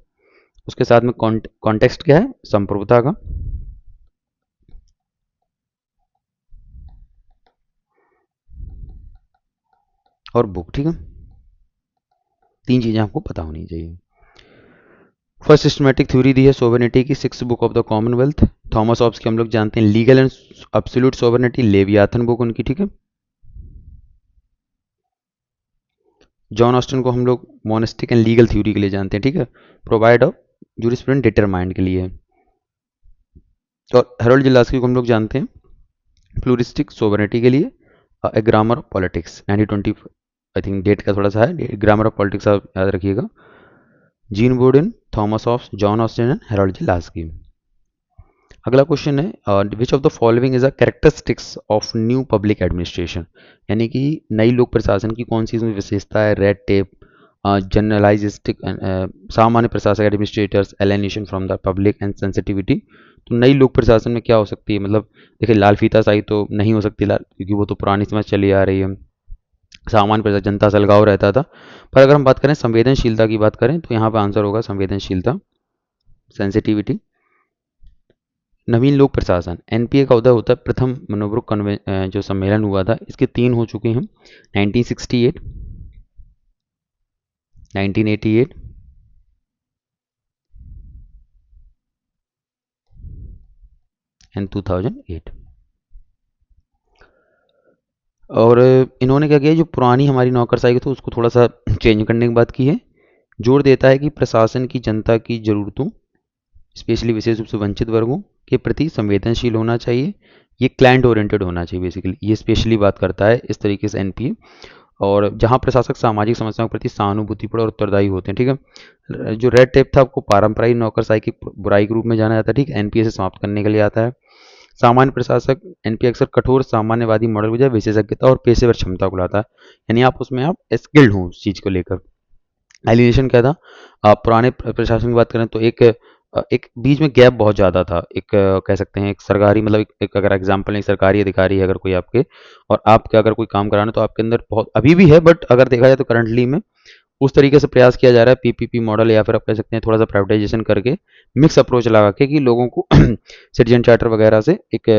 उसके साथ में कॉन्टेक्स्ट क्या है, संप्रभुता का। और बुक, ठीक है, 3 चीजें आपको पता होनी चाहिए। फर्स्ट सिस्टमेटिक थ्योरी दी है सोवरेनिटी की, 6 book of the Commonwealth. Thomas Hobbes की हम लोग जानते हैं legal and absolute sovereignty, Leviathan book उनकी, ठीक है। जॉन ऑस्टिन को हम लोग मोनेस्टिक एंड लीगल थ्योरी के लिए जानते हैं, ठीक है, प्रोवाइड ऑफ जूरिस्प्रूडेंस डिटरमाइंड के लिए। और हैरोल्ड जेलास्की को हम लोग जानते हैं प्लूरिस्टिक सोवरेनिटी के लिए, a grammar of politics 1920, I think date का थोड़ा सा है, ग्रामर ऑफ पॉलिटिक्स आप याद रखिएगा। Jean Bodin, Thomas Hobbes, John Austin and Harold J Laski. अगला क्वेश्चन है, which of the following is a characteristics of new public administration, यानी कि नई लोक प्रशासन की कौन सी इसमें विशेषता है। रेड टेप, जनरलाइजिस्टिक, सामान्य प्रशासक administrators, alienation from the public and sensitivity. तो नई लोक प्रशासन में क्या हो सकती है, मतलब देखिए लाल फीताशाही तो नहीं हो सकती लाल, क्योंकि वो तो पुरानी समझ चली आ रही है। सामान्य प्रजा, जनता से अलगाव रहता था। पर अगर हम बात करें संवेदनशीलता की बात करें तो यहाँ पर आंसर होगा संवेदनशीलता, सेंसिटिविटी। नवीन लोक प्रशासन, एनपीए का उदय होता है प्रथम मनोब्रुक जो सम्मेलन हुआ था, इसके 3 हो चुके हैं, 1968, 1988 एंड 2008। और इन्होंने क्या किया, जो पुरानी हमारी नौकरशाही थी उसको थोड़ा सा चेंज करने की बात की है। जोर देता है कि प्रशासन की जनता की जरूरतों, स्पेशली विशेष रूप से वंचित वर्गों के प्रति संवेदनशील होना चाहिए, ये क्लाइंट ओरिएंटेड होना चाहिए, बेसिकली ये स्पेशली बात करता है इस तरीके से एनपीए। और जहाँ प्रशासक सामाजिक समस्याओं के प्रति सहानुभूतिपूर्ण और उत्तरदायी होते हैं। ठीक है, जो रेड टेप था आपको पारंपरिक नौकरशाही की बुराई के रूप में जाना जाता है। ठीक है, एनपीए से समाप्त करने के लिए आता है। सामान्य प्रशासक एनपीए अक्सर कठोर सामान्यवादी मॉडल बजाय विशेषज्ञता और पेशेवर क्षमता को लाता है, यानी आप उसमें आप स्किल्ड हो उस चीज़ को लेकर। एलिनेशन क्या था, पुराने प्रशासन की बात करें तो एक बीच में गैप बहुत ज़्यादा था। एक कह सकते हैं एक सरकारी मतलब एक अगर एग्जाम्पल एक सरकारी अधिकारी है अगर कोई आपके, और आपके अगर कोई काम कराना तो आपके अंदर बहुत अभी भी है, बट अगर देखा जाए तो करंटली में उस तरीके से प्रयास किया जा रहा है पीपीपी मॉडल, या फिर आप कह सकते हैं थोड़ा सा प्राइवेटाइजेशन करके मिक्स अप्रोच लगा के कि लोगों को सिटीजन चार्टर वगैरह से एक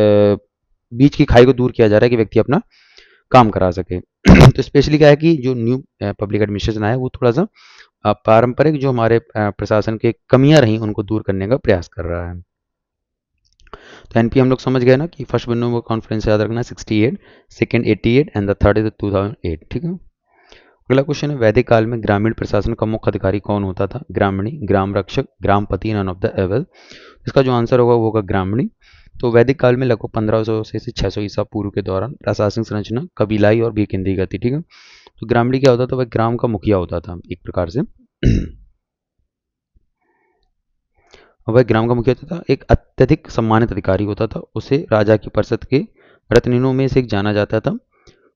बीच की खाई को दूर किया जा रहा है कि व्यक्ति अपना काम करा सके। तो स्पेशली क्या है कि जो न्यू पब्लिक एडमिनिस्ट्रेशन आया है वो थोड़ा सा पारंपरिक जो हमारे प्रशासन के कमियां रही उनको दूर करने का प्रयास कर रहा है। तो एनपी हम लोग समझ गए ना कि फर्स्ट बनने कॉन्फ्रेंस याद रखना 68, second 88 and the third is 2008। ठीक है, अगला क्वेश्चन है वैदिक काल में ग्रामीण प्रशासन का मुख्य अधिकारी कौन होता था? ग्रामणी, ग्राम रक्षक, ग्रामपति, नन ऑफ द एबव। इसका जो आंसर होगा वो होगा ग्रामणी। तो वैदिक काल में लगभग 1500 से 600 ईसा पूर्व के दौरान प्रशासनिक संरचना कबीलाई और भीकेंद्रीय थी। ठीक है, तो ग्रामणी क्या होता था? वह ग्राम का मुखिया होता था एक प्रकार से। वह ग्राम का मुखिया होता था, एक अत्यधिक सम्मानित अधिकारी होता था। उसे राजा की परिषद के रत्निनों में से एक जाना जाता था।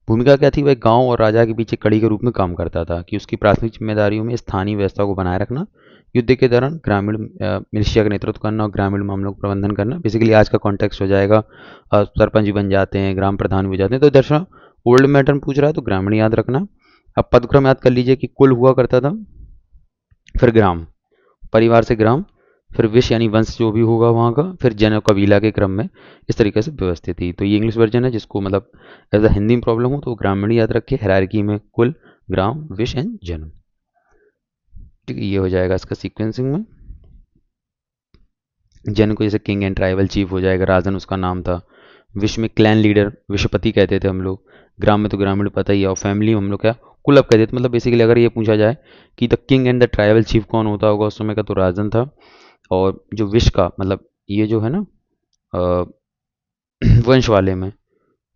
भूमिका क्या थी? वह गांव और राजा के बीच एक कड़ी के रूप में काम करता था कि उसकी प्राथमिक जिम्मेदारियों में स्थानीय व्यवस्था को बनाए रखना, युद्ध के दौरान ग्रामीण मिलिशिया का नेतृत्व करना और ग्रामीण मामलों का प्रबंधन करना। बेसिकली आज का कॉन्टेक्स्ट हो जाएगा, सरपंच भी बन जाते हैं, ग्राम प्रधान भी हो जाते हैं। तो दर्शक ओल्ड मैटर पूछ रहा है तो ग्रामीण याद रखना। अब पदक्रम याद कर लीजिए कि कुल हुआ करता था, फिर ग्राम, परिवार से ग्राम, फिर विश यानी वंश जो भी होगा वहाँ का, फिर जन और कबीला के क्रम में इस तरीके से व्यवस्थित थी। तो ये इंग्लिश वर्जन है, जिसको मतलब एज अ हिंदी में प्रॉब्लम हो तो ग्रामीण याद रखिए, हायरार्की में कुल, ग्राम, विश एंड जन। ठीक है, ये हो जाएगा इसका सीक्वेंसिंग में। जन को जैसे किंग एंड ट्राइबल चीफ हो जाएगा, राजन उसका नाम था। विश में क्लैन लीडर, विश्वपति कहते थे हम लोग। ग्राम में तो ग्रामीण पता ही है, और फैमिली हम लोग क्या कुल कहते थे। मतलब बेसिकली अगर ये पूछा जाए कि the king and the tribal chief कौन होता होगा उस समय का, तो राजन था। और जो विश का मतलब ये जो है ना अ, वंश वाले में,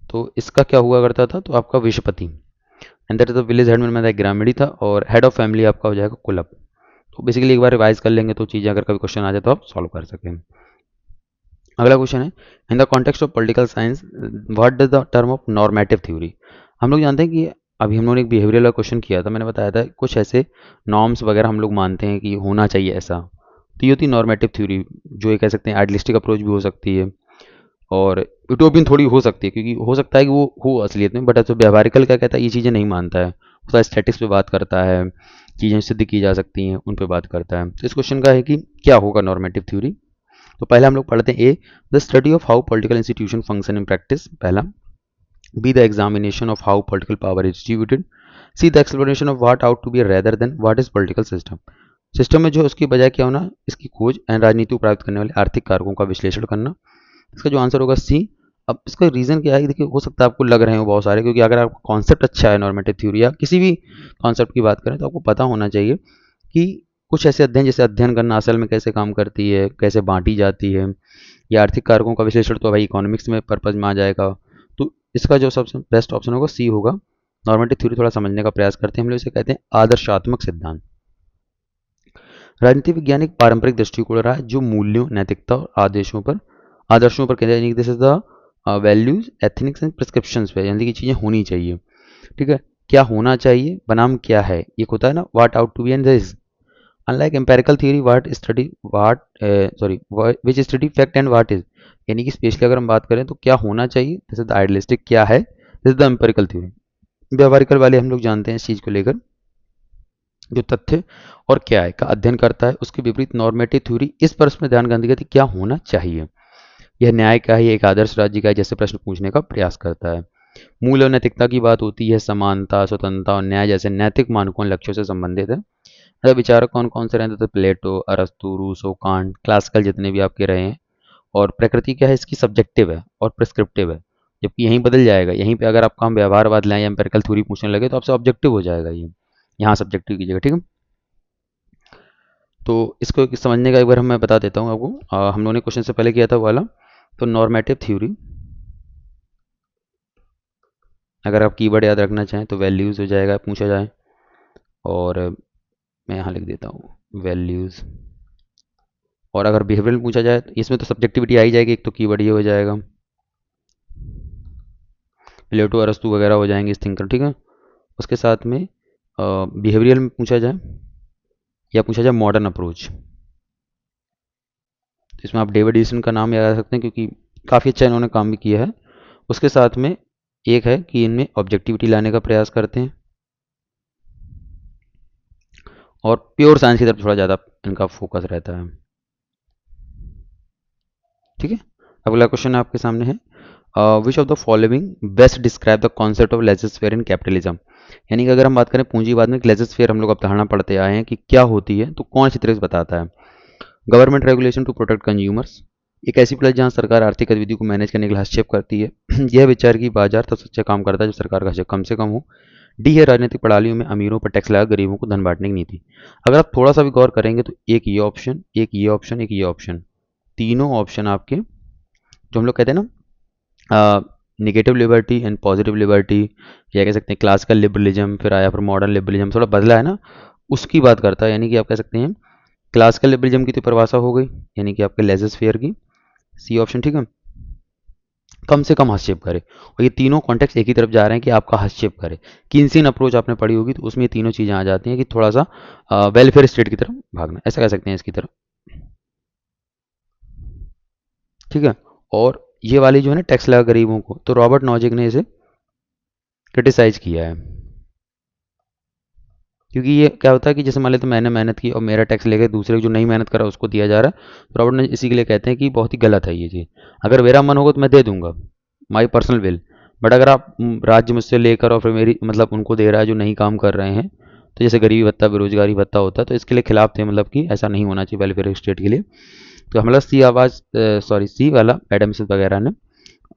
तो इसका क्या हुआ करता था? तो आपका विशपति, and that is the village head में ग्रामीणी था, और हेड ऑफ फैमिली आपका हो जाएगा कुलप। तो बेसिकली एक बार रिवाइज कर लेंगे तो चीज़ें अगर कभी क्वेश्चन आ जाए तो आप सॉल्व कर सकें। अगला क्वेश्चन है in the context of political science what does the term of normative theory. हम लोग जानते हैं कि अभी हम लोगों ने एक बिहेवियरल का क्वेश्चन किया था, मैंने बताया था कुछ ऐसे नॉर्म्स वगैरह हम लोग मानते हैं कि होना चाहिए ऐसा। तो ये होती नॉर्मेटिव थ्योरी, जो ये कह सकते हैं आइडियलिस्टिक अप्रोच भी हो सकती है और यूटोपियन थोड़ी हो सकती है, क्योंकि हो सकता है कि वो हो असलियत में, बट व्यवहारिकल क्या कहता है ये चीज़ें नहीं मानता है। उसका स्टैटिक्स पे बात करता है, चीज़ें सिद्ध की जा सकती हैं उन पे बात करता है। तो इस क्वेश्चन का है कि क्या होगा नॉर्मेटिव थ्योरी। तो पहले हम लोग पढ़ते हैं A, the study of how political institution function in practice. पहला, B the examination of how political power is distributed. C the exploration of what ought to be rather than what is political system. System में जो है उसकी बजाय क्या होना, इसकी खोज एंड राजनीति को प्राप्त करने वाले आर्थिक कारकों का विश्लेषण करना। इसका जो आंसर होगा सी। अब इसका रीज़न क्या है कि देखिए हो सकता है आपको लग रहे हो बहुत सारे, क्योंकि अगर आपका कॉन्सेप्ट अच्छा है नॉर्मेटिव थ्योरी या किसी भी कॉन्सेप्ट की बात करें तो आपको पता होना चाहिए कि कुछ ऐसे अध्ययन, जैसे अध्ययन करना असल में कैसे काम करती है, कैसे बांटी जाती है, या आर्थिक कारकों का विश्लेषण तो भाई इकोनॉमिक्स में पर्पज में आ जाएगा। तो इसका जो सबसे बेस्ट ऑप्शन होगा सी होगा। नॉर्मेटिव थ्योरी थोड़ा समझने का प्रयास करते हैं हम लोग, इसे कहते हैं आदर्शात्मक सिद्धांत। राजनीति विज्ञान एक पारंपरिक दृष्टिकोण रहा है जो मूल्यों, नैतिकता और आदर्शों पर केंद्रित, यानी this is the values, ethics and prescriptions पे, यानी कि चीज़ें होनी चाहिए। ठीक है, क्या होना चाहिए बनाम क्या है, एक होता है ना what ought to be and this. Unlike empirical theory which study fact and what is, यानी कि स्पेशली अगर हम बात करें तो क्या होना चाहिए, दिस इज द आइडियलिस्टिक, क्या है this is the empirical theory. व्यवहारिकल वाले हम लोग जानते हैं इस चीज़ को लेकर, जो तथ्य और क्या है का अध्ययन करता है। उसके विपरीत नॉर्मेटिव थ्योरी इस प्रश्न में ध्यान केंद्रित करती है क्या होना चाहिए, यह न्याय का है, एक आदर्श राज्य का है, जैसे प्रश्न पूछने का प्रयास करता है। मूल और नैतिकता की बात होती है, समानता, स्वतंत्रता और न्याय जैसे नैतिक मानकों और लक्ष्यों से संबंधित है। अगर विचारक कौन कौन से रहते थे? प्लेटो, अरस्तु, रूसो, कांट, क्लासिकल जितने भी आपके रहे हैं। और प्रकृति क्या है इसकी? सब्जेक्टिव है और प्रिस्क्रिप्टिव है, जबकि यहीं बदल जाएगा। यहीं पे अगर आपका हम व्यवहारवाद लाएं या एम्पेरिकल थ्योरी पूछने लगे तो आपसे ऑब्जेक्टिव हो जाएगा ये, यहाँ सब्जेक्टिव कीजिएगा। ठीक है, तो इसको समझने का एक बार मैं बता देता हूँ आपको। हम लोगों ने क्वेश्चन से पहले किया था वो वाला। तो नॉर्मेटिव थ्योरी अगर आप कीवर्ड याद रखना चाहें तो वैल्यूज़ हो जाएगा, पूछा जाए, और मैं यहाँ लिख देता हूँ वैल्यूज़। और अगर बिहेवियरल पूछा जाए तो इसमें तो सब्जेक्टिविटी आ ही जाएगी, एक तो कीवर्ड ये हो जाएगा, प्लेटो अरस्तु वगैरह हो जाएंगे इस थिंकर, ठीक है। उसके साथ में बिहेवियरल में पूछा जाए या पूछा जाए मॉडर्न अप्रोच, तो इसमें आप डेविड ईसन का नाम याद रख सकते हैं क्योंकि काफ़ी अच्छा इन्होंने काम भी किया है। उसके साथ में एक है कि इनमें ऑब्जेक्टिविटी लाने का प्रयास करते हैं और प्योर साइंस की तरफ थोड़ा ज़्यादा इनका फोकस रहता है, ठीक है। अगला क्वेश्चन आपके सामने है, which of the following best describe the concept of laissez in capitalism. यानी कि अगर हम बात करें पूंजीवाद में, लेजर हम लोग अब धारणा पढ़ते आए हैं कि क्या होती है, तो कौन सी तरह से बताता है। Government regulation to protect consumers, एक ऐसी प्लेस जहां सरकार आर्थिक गतिविधि को मैनेज करने के लिए हस्तक्षेप करती है। यह विचार की बाजार तब सच्चा काम करता है जब सरकार का हस्तक्षेप कम से कम हो। डी है राजनीतिक प्रणालियों में अमीरों पर टैक्स लगा गरीबों को धन बांटने की नीति। अगर आप थोड़ा सा भी गौर करेंगे तो एक ये ऑप्शन, एक ये ऑप्शन, एक ये ऑप्शन, तीनों ऑप्शन आपके जो हम लोग कहते हैं ना negative liberty and positive liberty, या कह सकते हैं क्लासिकल लिबरलिज्म, फिर आया फिर मॉडर्न लिबरलिज्म, थोड़ा बदला है ना, उसकी बात करता है। यानी कि आप कह सकते हैं क्लासिकल लिबरलिज्म की तो परिभाषा हो गई, यानी कि आपके लेजर फेयर की, सी ऑप्शन, ठीक है, कम से कम हस्तक्षेप करे। और ये तीनों कॉन्टेक्स्ट एक ही तरफ जा रहे हैं कि आपका हस्तक्षेप करे। किन्सियन अप्रोच आपने पढ़ी होगी तो उसमें ये तीनों चीज़ें आ जाती हैं कि थोड़ा सा वेलफेयर स्टेट की तरफ भागना, ऐसा कह सकते हैं इसकी तरफ, ठीक है। और ये वाली जो है ना टैक्स लगा गरीबों को, तो रॉबर्ट नॉजिक ने इसे क्रिटिसाइज किया है, क्योंकि ये क्या होता है कि जैसे मान लेते मैंने मेहनत की और मेरा टैक्स लेके दूसरे जो नहीं मेहनत करा उसको दिया जा रहा है, तो रॉबर्ट ने इसी के लिए कहते हैं कि बहुत ही गलत है ये चीज़। अगर मेरा मन होगा तो मैं दे दूंगा, माई पर्सनल विल, बट अगर आप राज्य मुझसे लेकर और फिर मेरी मतलब उनको दे रहा है जो नहीं काम कर रहे हैं, तो जैसे गरीबी भत्ता बेरोजगारी भत्ता होता है, तो इसके लिए खिलाफ थे, मतलब कि ऐसा नहीं होना चाहिए वेलफेयर स्टेट के लिए। तो हमारा सी आवाज सॉरी सी वाला एडम स्मिथ वगैरह ने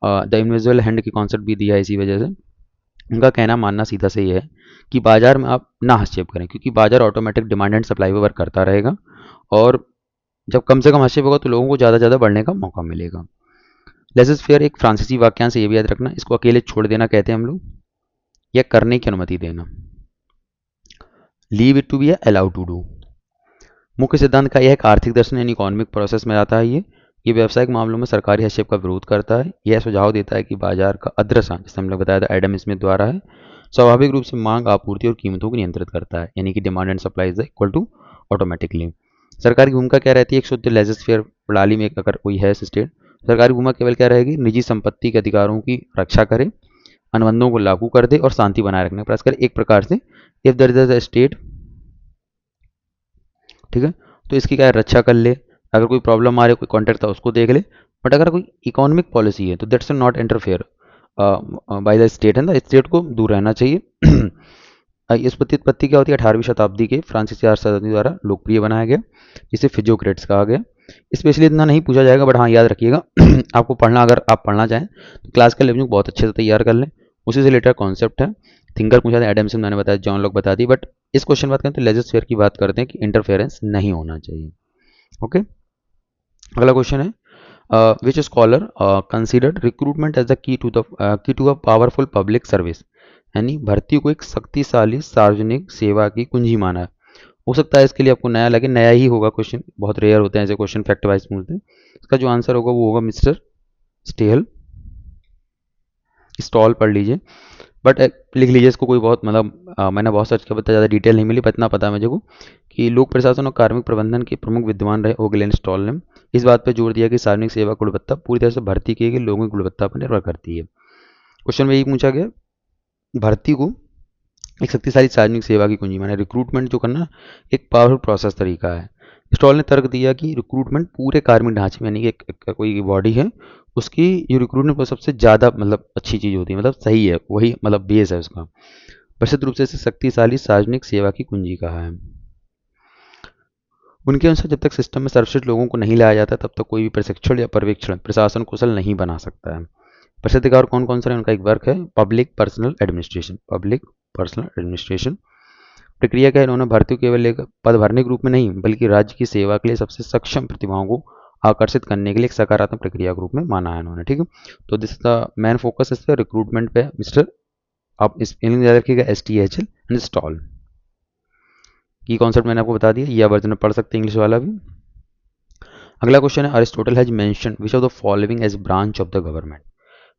द इनविजिबल हैंड की कॉन्सेप्ट भी दिया है इसी वजह से। उनका कहना मानना सीधा से ये है कि बाजार में आप ना हस्तक्षेप करें, क्योंकि बाजार ऑटोमेटिक डिमांड एंड सप्लाई पर वर्क करता रहेगा, और जब कम से कम हस्तक्षेप होगा तो लोगों को ज़्यादा ज़्यादा बढ़ने का मौका मिलेगा। लेजर फेयर एक फ्रांसीसी वाक्यांश है, ये भी याद रखना, इसको अकेले छोड़ देना कहते हैं हम लोग, या करने की अनुमति देना, leave it to be allowed to do. मुख्य सिद्धांत का यह एक आर्थिक दर्शन यानी इकोनॉमिक प्रोसेस में आता है। ये व्यावसायिक मामलों में सरकारी हस्तक्षेप का विरोध करता है। यह सुझाव देता है कि बाजार का अदृश्य, जैसे हम लोग बताया था एडम स्मिथ द्वारा, है स्वाभाविक रूप से मांग आपूर्ति और कीमतों को नियंत्रित करता है, यानी कि demand and supply is equal to automatically. सरकार की भूमिका क्या रहती है एक शुद्ध लेजर फेयर प्रणाली में, अगर कोई है स्टेट, सरकारी भूमिका केवल क्या रहेगी, निजी संपत्ति के अधिकारों की रक्षा करे, अनुबंधों को लागू कर दे और शांति बनाए रखने का प्रयास करे, एक प्रकार से if there is a state, ठीक है, तो इसकी क्या है, रक्षा कर ले। अगर कोई प्रॉब्लम आ रही है, कोई कॉन्ट्रैक्ट था उसको देख ले, बट अगर कोई इकोनॉमिक पॉलिसी है तो that's not interfere by the state, है ना, स्टेट को दूर रहना चाहिए। इस उत्पत्ति क्या होती है, 18वीं शताब्दी के फ्रांसीसी अर्थशास्त्री द्वारा लोकप्रिय बनाया गया, जिसे फिजियोक्रेट्स कहा गया। स्पेशली इतना नहीं पूछा जाएगा, बट हाँ याद रखिएगा आपको पढ़ना, अगर आप पढ़ना चाहें तो क्लासिकल लेवल बहुत अच्छे से तैयार कर लें, उसी से रिलेटेड कॉन्सेप्ट है। थिंकर पूछा था एडम स्मिथ, मैंने बताया, जॉन लॉक बता दी, बट इस क्वेश्चन बात करें तो लेजर फेयर की बात करते हैं कि इंटरफेरेंस नहीं होना चाहिए। ओके, अगला क्वेश्चन है, which scholar considered recruitment as the key to a powerful public service, यानी भर्ती को एक शक्तिशाली सार्वजनिक सेवा की कुंजी माना है। हो सकता है इसके लिए आपको नया लगे, नया ही होगा क्वेश्चन, बहुत रेयर होते हैं ऐसे क्वेश्चन फैक्ट वाइज पूछते हैं। इसका जो आंसर होगा वो होगा मिस्टर स्टेहल, स्टॉल पढ़ लीजिए, बट लिख लीजिए इसको, कोई बहुत मतलब मैंने बहुत सर्च किया, पता ज़्यादा डिटेल नहीं मिली, पर इतना पता है मुझे को कि लोक प्रशासन और कार्मिक प्रबंधन के प्रमुख विद्वान रहे ओगलेन स्टॉल ने इस बात पर जोर दिया कि सार्वजनिक सेवा की गुणवत्ता पूरी तरह से भर्ती की गई लोगों की गुणवत्ता पर निर्भर करती है। क्वेश्चन में यही पूछा गया, भर्ती को एक शक्तिशाली सार्वजनिक सेवा की कुंजी माना, रिक्रूटमेंट जो करना एक पावरफुल प्रोसेस तरीका है। स्टॉल ने तर्क दिया कि रिक्रूटमेंट पूरे कार्मिक ढांचे में, यानी कि कोई बॉडी है उसकी जो रिक्रूटमेंट पर सबसे ज़्यादा मतलब अच्छी चीज़ होती है, मतलब सही है, वही मतलब बेस है उसका, प्रसिद्ध रूप से इसे शक्तिशाली सार्वजनिक सेवा की कुंजी कहा है। उनके अनुसार जब तक सिस्टम में सर्वश्रेष्ठ लोगों को नहीं लाया जाता तब तक कोई भी प्रशिक्षण या पर्यवेक्षण प्रशासन कुशल नहीं बना सकता है। प्रसिद्धिकार कौन कौन सा है, उनका एक वर्क है public personal administration, public personal administration. प्रक्रिया क्या है, इन्होंने भर्ती को केवल एक पद भरने के रूप में नहीं बल्कि राज्य की सेवा के लिए सबसे सक्षम प्रतिभाओं को आकर्षित करने के लिए एक सकारात्मक प्रक्रिया के रूप में माना है इन्होंने, ठीक है। तो दिस द मैन फोकस इस रिक्रूटमेंट पे मिस्टर आप स्पेलिंग याद रखिएगा STHL एंड स्टॉल की कॉन्सेप्ट मैंने आपको बता दिया, यह वर्जन में पढ़ सकते हैं इंग्लिश वाला भी। अगला क्वेश्चन है Aristotle has mention which of the following as branch of the government,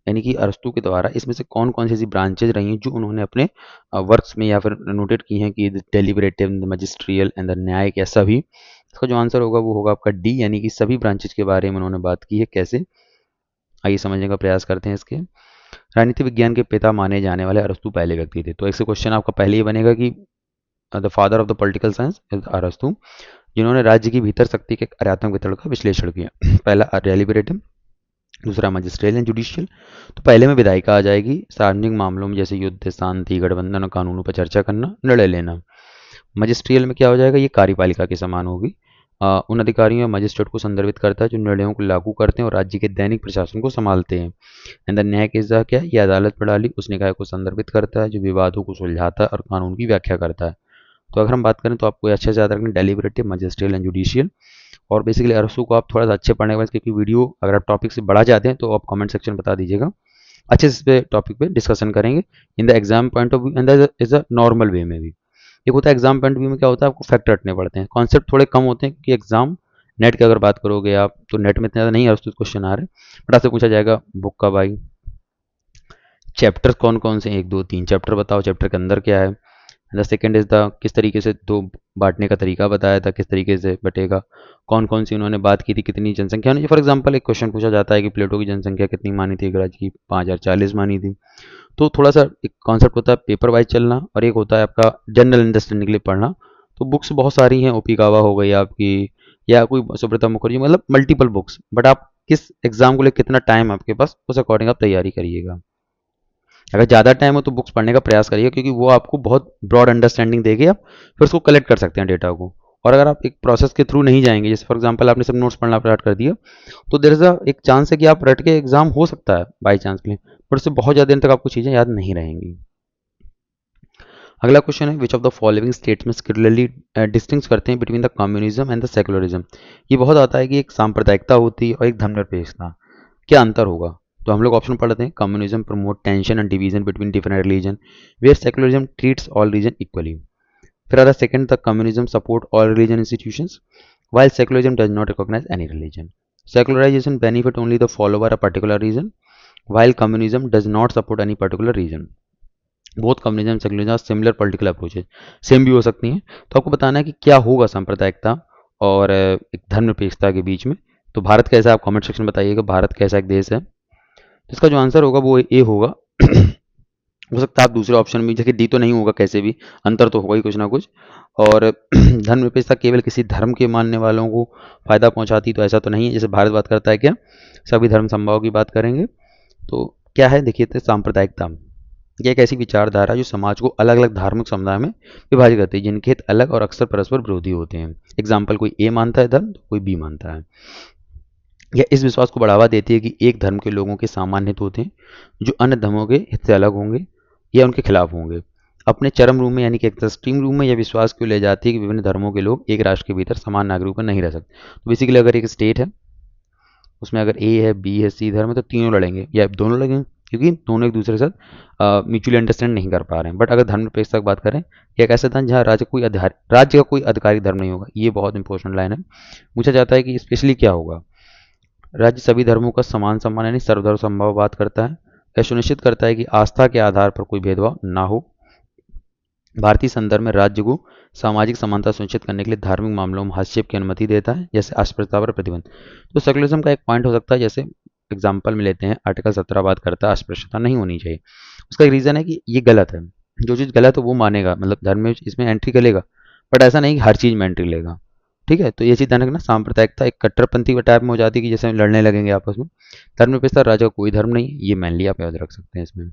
यानी कि अरस्तु के द्वारा इसमें से कौन कौन सी ऐसी ब्रांचेज रही हैं जो उन्होंने अपने वर्क्स में या फिर नोटेड की हैं कि डेलिबरेटिव, मैजिस्ट्रियल एंड द न्यायिक या सभी। इसका जो आंसर होगा वो होगा आपका डी, यानी कि सभी ब्रांचेज के बारे में उन्होंने बात की है। कैसे, आइए समझने का प्रयास करते हैं इसके। राजनीति विज्ञान के पिता माने जाने वाले अरस्तु पहले व्यक्ति थे, तो ऐसे क्वेश्चन आपका पहले ही बनेगा कि the father of the political science is अरस्तु, जिन्होंने राज्य की भीतर शक्ति के कार्यात्मक वितरण का विश्लेषण किया। पहला डेलिबरेटिव, दूसरा मजिस्ट्रियल एंड जुडिशियल। तो पहले में विधायिका आ जाएगी, सार्वजनिक मामलों में जैसे युद्ध, शांति, गठबंधन और कानूनों पर चर्चा करना, निर्णय लेना। मजिस्ट्रियल में क्या हो जाएगा, ये कार्यपालिका के समान होगी। उन अधिकारियों या मजिस्ट्रेट को संदर्भित करता है जो निर्णयों को लागू करते हैं और राज्य के दैनिक प्रशासन को संभालते हैं। एंड द न्याय केस क्या, ये अदालत प्रणाली उस निकाय को संदर्भित करता है जो विवादों को सुलझाता है और कानून की व्याख्या करता है। तो अगर हम बात करें तो आपको अच्छे से याद रखना डेलिबरेटिव, मजिस्ट्रियल एंड जुडिशियल। और बेसिकली अरस्तु को आप थोड़ा सा अच्छे पढ़ने के बाद, क्योंकि वीडियो अगर आप टॉपिक से बढ़ा जाते हैं तो आप कमेंट सेक्शन बता दीजिएगा, अच्छे से इस पे टॉपिक पे डिस्कशन करेंगे in the exam point of view and is a normal way में भी। एक होता है एग्जाम पॉइंट ऑफ व्यू में, क्या होता है आपको फैक्ट रटने पड़ते हैं, कॉन्सेप्ट थोड़े कम होते हैं क्योंकि एग्जाम नेट की अगर बात करोगे आप तो नेट में इतना ज़्यादा नहीं अरस्तु क्वेश्चन आ रहे, बट आपसे पूछा जाएगा बुक कब आई, चैप्टर कौन कौन से, 1 2 3 चैप्टर बताओ, चैप्टर के अंदर क्या है। द सेकेंड इज द किस तरीके से दो बांटने का तरीका बताया था, किस तरीके से बटेगा, कौन कौन सी उन्होंने बात की थी, कितनी जनसंख्या होनी। फॉर एग्जांपल एक क्वेश्चन पूछा जाता है कि प्लेटो की जनसंख्या कितनी मानी थी एक राज्य की, 5040 मानी थी। तो थोड़ा सा एक कॉन्सेप्ट होता है पेपर वाइज चलना और एक होता है आपका जनरल अंडरस्टैंडिंग के लिए पढ़ना। तो बुक्स बहुत सारी हैं, ओपी गावा हो गई आपकी या कोई सुब्रता मुखर्जी, मतलब मल्टीपल बुक्स, बट आप किस एग्जाम को लिए कितना टाइम आपके पास, उस अकॉर्डिंग आप तैयारी करिएगा। अगर ज़्यादा टाइम हो तो बुक्स पढ़ने का प्रयास करिए क्योंकि वो आपको बहुत ब्रॉड अंडरस्टैंडिंग देगी, आप फिर उसको कलेक्ट कर सकते हैं डेटा को। और अगर आप एक प्रोसेस के थ्रू नहीं जाएंगे, जैसे फॉर एग्जांपल आपने सब नोट्स पढ़ना स्टार्ट कर दिया, तो देर इज एक चांस है कि आप रट के एग्जाम हो सकता है बाई चांस के लिए, पर उससे बहुत ज़्यादा दिन तक आपको चीज़ें याद नहीं रहेंगी। अगला क्वेश्चन है which of the following statements clearly distinguish करते हैं between the communism and the secularism. ये बहुत आता है कि एक सांप्रदायिकता होती है और एक धर्मनिरपेक्षता, क्या अंतर होगा। तो हम लोग ऑप्शन पढ़ते हैं, communism promote tension and division between different religion where secularism treats all religion equally. फिर आता है second, the communism support all religion institutions while secularism does not recognize any religion. Secularization benefit only the follower a particular reason, while communism does not support any particular reason. Both communism secularism similar political approaches, same भी हो सकती हैं। तो आपको बताना है कि क्या होगा सांप्रदायिकता और एक धर्मनिरपेक्षता के बीच में। तो भारत कैसा है, आप कमेंट सेक्शन में बताइएगा भारत कैसा एक देश है। तो इसका जो आंसर होगा वो ए होगा। हो सकता है आप दूसरे ऑप्शन में, जैसे डी तो नहीं होगा, कैसे भी अंतर तो होगा ही कुछ ना कुछ। और धर्मनिरपेक्षता केवल किसी धर्म के मानने वालों को फायदा पहुंचाती, तो ऐसा तो नहीं है। जैसे भारत बात करता है क्या, सभी धर्म समभाव की बात करेंगे। तो क्या है देखिए, तो सांप्रदायिकता यह एक ऐसी विचारधारा जो समाज को अलग अलग धार्मिक समुदाय में विभाजित करती है, जिनके हित अलग और अक्सर परस्पर विरोधी होते हैं। एग्जाम्पल, कोई ए मानता है धर्म तो कोई बी मानता है। यह इस विश्वास को बढ़ावा देती है कि एक धर्म के लोगों के सामान्य हित होते हैं जो अन्य धर्मों के हित से अलग होंगे या उनके खिलाफ होंगे। अपने चरम रूप में यानी कि एक्सट्रीम रूप में यह विश्वास क्यों ले जाती है कि विभिन्न धर्मों के लोग एक राष्ट्र के भीतर समान नागरिकों पर नहीं रह सकते। तो बेसिकली अगर एक स्टेट है, उसमें अगर ए है, बी है, सी धर्म है, तो तीनों लड़ेंगे या दोनों लड़ेंगे, क्योंकि दोनों एक दूसरे के साथ म्यूचुअली अंडरस्टैंड नहीं कर पा रहे हैं। बट अगर धर्म निरपेक्षता की बात करें, यह एक ऐसा धर्म जहाँ राज्य का कोई आधिकारिक धर्म नहीं होगा। ये बहुत इंपॉर्टेंट लाइन है। पूछा जाता है कि स्पेशली क्या होगा, राज्य सभी धर्मों का समान सम्मान यानी सर्वधर्म समभाव बात करता है। यह सुनिश्चित करता है कि आस्था के आधार पर कोई भेदभाव ना हो। भारतीय संदर्भ में राज्य को सामाजिक समानता सुनिश्चित करने के लिए धार्मिक मामलों में हस्तक्षेप की अनुमति देता है, जैसे अस्पृश्यता पर प्रतिबंध। तो सेकुलरिज्म का एक पॉइंट हो सकता है, जैसे एग्जाम्पल में लेते हैं आर्टिकल 17 बात करता है अस्पृश्यता नहीं होनी चाहिए। उसका एक रीज़न है कि ये गलत है, जो चीज़ गलत है वो मानेगा, मतलब धर्म में इसमें एंट्री करेगा, बट ऐसा नहीं कि हर चीज़ में एंट्री लेगा। ठीक है, तो ये चीज़ ध्यान रखना। सांप्रदायिकता एक कट्टरपंथी टाइप में हो जाती है कि जैसे हम लड़ने लगेंगे आपस में। धर्मनिरपेक्षता राज्य का कोई धर्म नहीं, ये मेनली आप याद रख सकते हैं इसमें।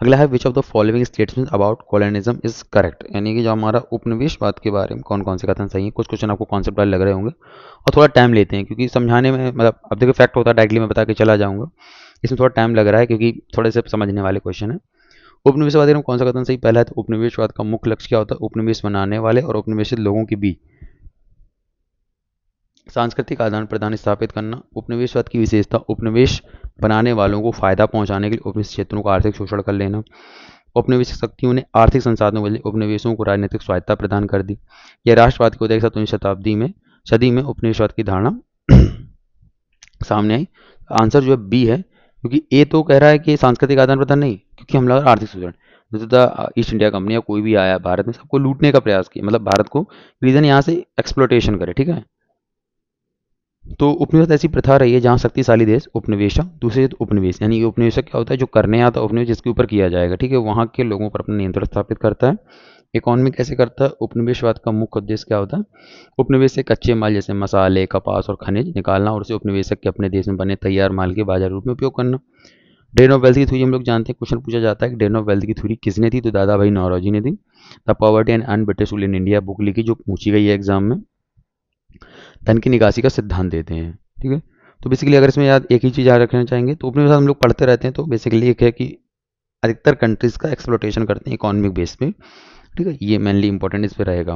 अगला है which of the following statement about colonialism is correct, यानी कि जो हमारा उपनिवेशवाद के बारे में कौन कौन से कथन सही है। कुछ क्वेश्चन आपको कॉन्सेप्ट वाले लग रहे होंगे और थोड़ा टाइम लेते हैं क्योंकि समझाने में, मतलब अब देखो फैक्ट होता है डायरेक्टली मैं बता के चला जाऊंगा, इसमें थोड़ा टाइम लग रहा है क्योंकि थोड़े से समझने वाले क्वेश्चन है। उपनिवेशवाद में कौन सा कथन सही, पहला है तो उपनिवेशवाद का मुख्य लक्ष्य क्या होता है, उपनिवेश बनाने वाले और उपनिवेशित लोगों के बीच सांस्कृतिक आदान प्रदान स्थापित करना। उपनिवेशवाद की विशेषता, उपनिवेश बनाने वालों को फायदा पहुंचाने के लिए उपनिवेश क्षेत्रों का आर्थिक शोषण कर लेना। औपनिवेशिक शक्तियों ने आर्थिक संसाधनों के बदले उपनिवेशों को राजनीतिक स्वायत्तता प्रदान कर दी। यह राष्ट्रवाद के उदय के साथ 19वीं शताब्दी में सदी में उपनिवेशवाद की धारणा सामने आई। आंसर जो है बी है, क्योंकि ए तो कह रहा है कि सांस्कृतिक आदान प्रदान नहीं, क्योंकि हम लगा आर्थिक शोषण। जैसे द ईस्ट इंडिया कंपनी या कोई भी आया भारत में, सबको लूटने का प्रयास किया, मतलब भारत को रीजन यहाँ से एक्सप्लोटेशन करे, ठीक है। तो उपनिवेश ऐसी प्रथा रही है जहाँ शक्तिशाली देश उपनिवेशक, दूसरे उपनिवेश, यानी कि उपनिवेशक क्या होता है, जो करने आता है उपनिवेश जिसके ऊपर किया जाएगा, ठीक है, वहाँ के लोगों पर अपना नियंत्रण स्थापित करता है। इकोनॉमी कैसे करता है, उपनिवेशवाद का मुख्य उद्देश्य क्या होता है, उपनिवेश से कच्चे माल जैसे मसाले, कपास और खनिज निकालना और उसे उपनिवेशक के अपने देश में बने तैयार माल के बाजार रूप में उपयोग करना। ड्रेन ऑफ वेल्थ की थ्योरी हम लोग जानते हैं, क्वेश्चन पूछा जाता है कि ड्रेन ऑफ वेल्थ की थ्योरी किसने थी, तो दादा भाई नौरोजी ने थी। The poverty and un-British rule in India book लिखी, जो पूछी गई है एग्जाम में, धन की निकासी का सिद्धांत देते हैं, ठीक है। तो बेसिकली अगर इसमें याद एक ही चीज़ याद रखना चाहेंगे, तो उपनिवेश हम लोग पढ़ते रहते हैं, तो बेसिकली एक है कि अधिकतर कंट्रीज का एक्सप्लोटेशन करते हैं इकोनॉमिक बेस पे, ठीक है, ये मेनली इंपॉर्टेंट इस पे रहेगा।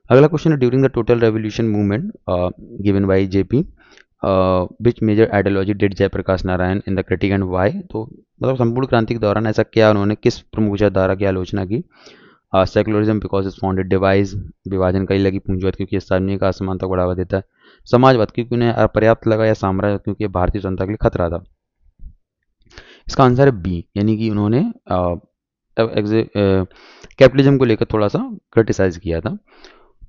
अगला क्वेश्चन है, during the total revolution movement given by JP which major ideology did Jayaprakash Narayan in the critique and why, तो मतलब संपूर्ण क्रांति के दौरान ऐसा क्या उन्होंने किस प्रमुख विचारधारा की आलोचना की। Secularism because is founded divides, विभाजन कई लगी, पूंजीवाद क्योंकि सार्वजनिक असमानता को बढ़ावा देता है, समाजवाद क्योंकि उन्हें अपर्याप्त लगा, या साम्राज्यवाद क्योंकि भारतीय जनता के लिए खतरा था। इसका आंसर है बी, यानी कि उन्होंने कैपिटलिज्म को लेकर थोड़ा सा क्रिटिसाइज किया था।